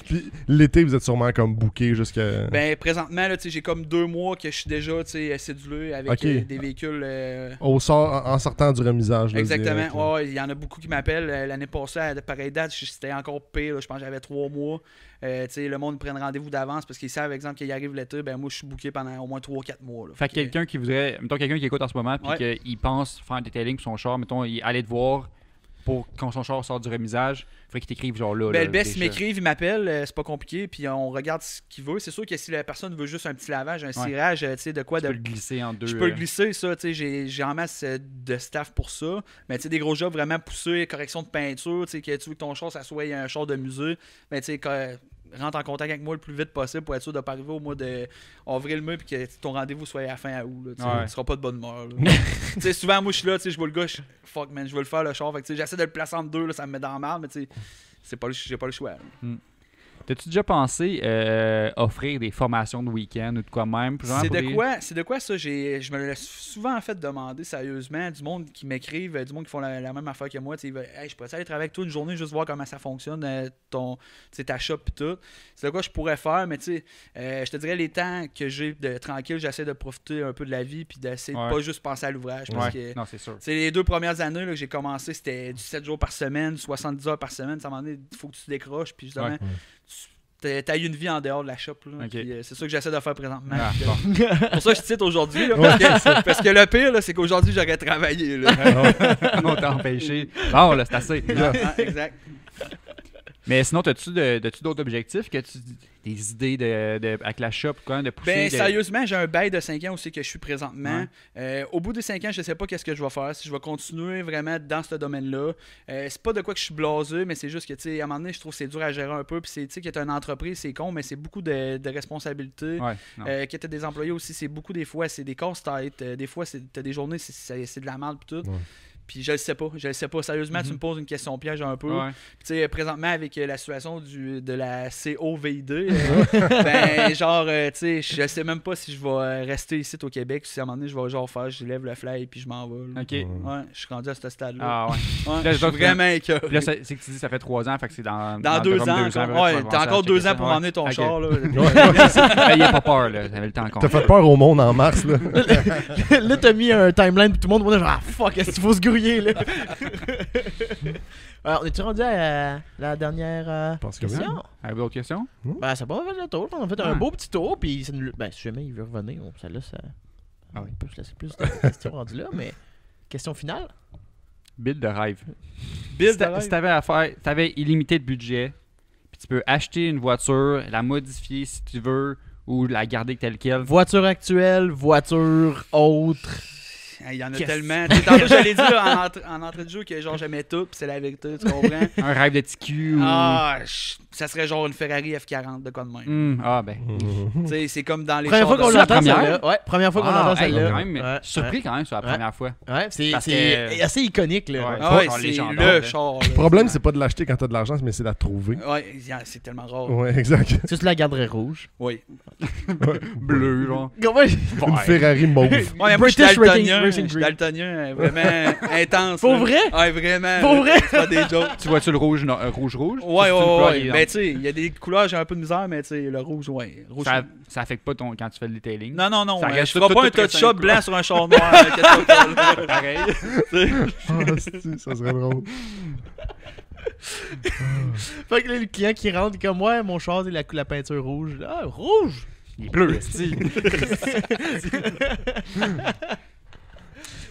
Puis l'été vous êtes sûrement comme booké jusqu'à... Ben présentement là, j'ai comme 2 mois que je suis déjà cédulé avec des véhicules en sortant du remisage là, exactement, il y en a beaucoup qui m'appellent. L'année passée à pareille date c'était encore pire, là. Je pense que j'avais 3 mois. Le monde prenne rendez-vous d'avance parce qu'ils savent, par exemple, qu'il arrive l'été, ben moi je suis booké pendant au moins 3-4 mois. Là. Fait que quelqu'un qui voudrait, mettons quelqu'un qui écoute en ce moment puis qu'il pense faire un detailing pour son char, mettons, aller te voir pour quand son char sort du remisage, il faudrait qu'il t'écrive genre là. Ben, le best, il m'écrive, il m'appelle, c'est pas compliqué, puis on regarde ce qu'il veut. C'est sûr que si la personne veut juste un petit lavage, un cirage, de quoi tu peux le glisser en deux. Je peux le glisser, ça, j'ai en masse de staff pour ça. Mais des gros jobs vraiment poussés, correction de peinture, que tu veux que ton char, ça soit un char de musée, ben rentre en contact avec moi le plus vite possible pour être sûr de ne pas arriver au mois de avril-mai puis que ton rendez-vous soit à la fin août. Tu ne seras pas de bonne humeur. Souvent, moi, je suis là, je vois le gars, fuck man, je veux le faire le char. J'essaie de le placer entre deux, là, ça me met dans la merde, mais j'ai pas le choix. T'as-tu déjà pensé offrir des formations de week-end ou de quoi même? C'est de quoi ça? Je me l'ai souvent fait demander sérieusement. Du monde qui m'écrivent, du monde qui font la même affaire que moi. Hey, je pourrais aller travailler avec toi une journée juste voir comment ça fonctionne, ta shop et tout. C'est de quoi je pourrais faire, mais je te dirais les temps que j'ai de tranquille, j'essaie de profiter un peu de la vie puis d'essayer de pas juste penser à l'ouvrage. Parce que non, c'est sûr. Les 2 premières années là, que j'ai commencé, c'était du 7 jours par semaine, 70 heures par semaine. Ça m'en est, il faut que tu te décroches. Puis justement, t'as eu une vie en dehors de la shop. Là, c'est ça que j'essaie de faire présentement. Pour ça que je cite aujourd'hui. Parce que le pire, là, c'est qu'aujourd'hui, j'aurais travaillé. Là. On t'a empêché. Bon, là, c'est assez. Exact. Mais sinon, as-tu d'autres objectifs? Des idées avec la shop, de pousser? Sérieusement, j'ai un bail de 5 ans aussi que je suis présentement. Au bout des 5 ans, je ne sais pas qu'est-ce que je vais faire. Si je vais continuer vraiment dans ce domaine-là. C'est pas de quoi que je suis blasé, mais c'est juste que, à un moment donné, je trouve que c'est dur à gérer un peu. Puis, que tu as une entreprise, c'est con, mais c'est beaucoup de responsabilités. Que tu as des employés aussi, c'est beaucoup des fois, c'est des casse-têtes. Des fois, tu as des journées, c'est de la merde et tout. Puis je le sais pas. Sérieusement, tu me poses une question piège un peu. Puis présentement, avec la situation de la COVID, je sais même pas si je vais rester ici au Québec. Si à un moment donné, je vais je lève le fly et puis je m'en vais. Là. OK. Je suis rendu à ce stade-là. Ah ouais. Je suis vraiment écœuré. Là, c'est que tu dis ça fait 3 ans, fait que c'est dans 2 ans. T'as encore 2 ans pour emmener ton char. Là. Il a pas peur, là. T'avais le temps encore. T'as fait peur au monde en mars, là. Là, t'as mis un timeline, puis tout le monde est genre, fuck, est-ce qu'il faut se grouiller, là? Alors, on est-tu rendu à la dernière question? Avez-vous d'autres questions? Ben, ça va faire le tour. On a fait un beau petit tour, puis si jamais il veut revenir, celle-là, on peut se laisser plus de questions rendues là, mais question finale? Build de rêve. Build de rêve? Si t'avais illimité de budget, puis tu peux acheter une voiture, la modifier si tu veux, ou la garder telle quelle. Voiture actuelle, voiture autre. Il y en a Qu'est-ce- tellement. Tu sais, tantôt, je l'ai dit là, en entrée de jeu que genre j'aimais tout, puis c'est la vérité, tu comprends? Un rêve de TQ. Ça serait genre une Ferrari F40 de quoi de même. Ben. Tu sais, c'est comme dans les Première fois chars qu'on de- la l'entend première? celle-là. Ouais, première fois qu'on Ah, entend celle-là. quand même, Ouais, surpris ouais. quand même sur la Ouais. première fois. Ouais, c'est Parce assez iconique là. Ouais. Ah ouais, Genre les c'est légendaires, le là. char. Le problème, c'est pas de l'acheter quand t'as de l'argent, mais c'est de la trouver. Ouais, c'est tellement rare. Ouais, exact. Tu la garderais rouge. Oui. Bleu, genre. Comment Une Ferrari mauve. Ouais, mais moi, je suis British daltonien. Racing Je suis Green. daltonien, vraiment intense. Pour là. vrai? Ouais, vraiment. Pour là. vrai? C'est pas des jokes. Tu vois-tu le rouge, rouge? Ouais, C'est une ouais, couleur ouais. qui est Mais tu sais, il y a des couleurs, j'ai un peu de misère, mais tu sais, le rouge, ouais. Rouge, ça affecte pas quand tu fais le detailing. Non, Ça je reste ferai tout pas un très touch-up simple. blanc sur un char noir. Qu'est-ce que t'as là? Pareil. Ah, c'est- ça serait drôle. Fait que là, le client qui rentre comme ouais, mon char c'est la peinture rouge. Ah, rouge! Il est bleu, esti.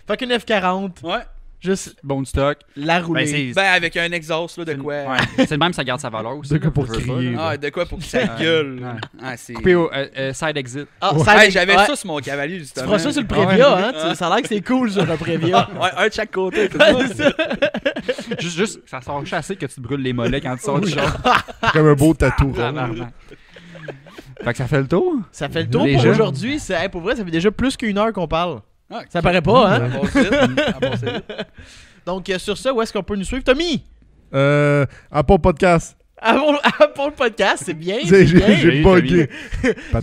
Fait qu'une F40, Ouais. juste Bon stock. la rouler. c'est- Ben, avec un exhaust, là, de quoi. Ouais. C'est le même, ça garde sa valeur aussi. De quoi là, pour je veux crier, pas, là. Ah, de quoi pour que ça Ouais. gueule. Ouais. Ah, c'est. Coupé au side exit. Ah, Ouais. ça, Hey, j'avais ouais. ça sur mon cavalier, Tu justement. feras ça sur le Ah Previa, ouais. hein? Ça a l'air que c'est cool sur un Previa. Ouais, un de chaque côté. c'est Ouais, ça. c'est ça. Juste, ça sort chassé que tu te brûles les mollets quand tu sors du Oui. char. Comme un beau tatou rond. Tabarnak. Fait que ça fait le tour. Ça fait le tour Les pour gens. aujourd'hui. Hey, pour vrai, ça fait déjà plus qu'une heure qu'on parle. Ah, Ça paraît pas, hein? ça passe vite. Ça passe vite. Donc, sur ça, où est-ce qu'on peut nous suivre? Tommy! Apple Podcast. Pour le podcast, c'est bien. J'ai c'est bien. j'ai bugué.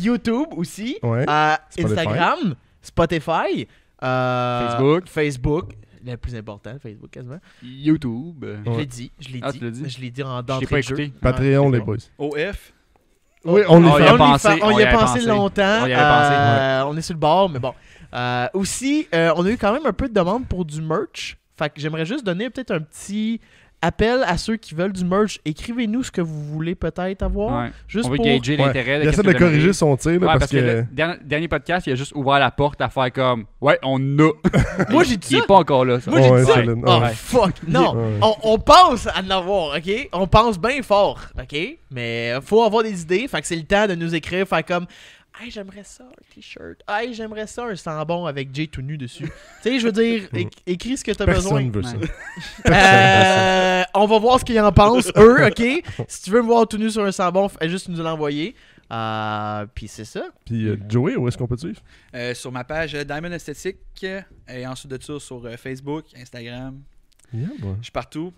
YouTube aussi. Ouais. Spotify. Instagram, Spotify, Facebook. le plus important, Facebook quasiment. YouTube. Je Ouais. l'ai dit, je l'ai Ah, dit. tu l'as dit? Je l'ai dit en Je l'ai d'entrée pas de jeu. écouté. Patreon, Ouais, les c'est bon. boys. OF. Oui, on les Oh, fait. y a pensé. On y On y a avait pensé pensé. longtemps. On y avait pensé, On est sur le bord, mais bon. Aussi, on a eu quand même un peu de demande pour du merch. Fait que j'aimerais juste donner peut-être un petit appel à ceux qui veulent du merch. Écrivez-nous ce que vous voulez peut-être avoir. Ouais. Juste On veut pour... gager Ouais. l'intérêt. Il essaie de corriger son tir, là, Ouais, parce que... le dernier podcast, il a juste ouvert la porte à faire comme ouais, on a. Moi, j'ai dit Il ça. est pas encore là. Ça. Moi, j'ai Ouais, dit ça. Céline, Oh, ouais. fuck. Non. Ouais. On pense à en avoir, OK? On pense bien fort, OK? Mais faut avoir des idées. Fait que c'est le temps de nous écrire, faire comme... Hey, j'aimerais ça, un t-shirt. Hey, j'aimerais ça, un sambon avec Jay tout nu dessus. Tu sais, je veux dire, écris ce que t'as besoin. Personne veut ça. On va voir ce qu'ils en pensent, eux, OK? Si tu veux me voir tout nu sur un sambon, fais juste nous l'envoyer. Puis c'est ça. Puis Joey, où est-ce qu'on peut te suivre? Sur ma page Diamond Esthétique. Et ensuite de ça, sur Facebook, Instagram. Yeah, ouais. Je suis partout.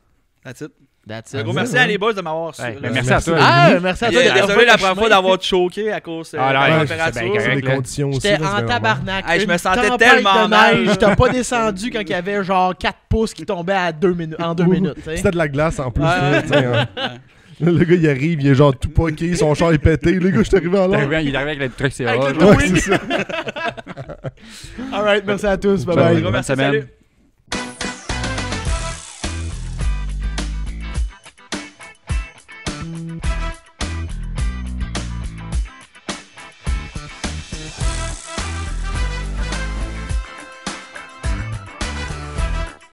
That's it. That's Un it. gros merci à les boys de m'avoir su. Ouais, là. ben, merci à toi. Ah, merci à toi. Désolé la première fois d'avoir te choqué à cause de Ah, la non, Ouais, température. c'est bien C'est correct, des là. conditions aussi. J'étais là, c'est en normal. tabarnak. Hey, je me Une sentais tempête tellement de mal. neige. T'as pas descendu quand il y avait genre 4 pouces qui tombaient à 2 minutes, en 2 minutes. tu sais. C'était de la glace en plus. Ouais. là, tu sais, hein. Là, le gars, il arrive, il est genre tout poqué, son char est pété. Le gars, je suis arrivé en l'air. Il est arrivé avec le truc, c'est Avec rare. le Ouais, Wing. c'est ça. Alright, merci à tous. Bye Ciao. bye. Gros merci, Bonne semaine. salut.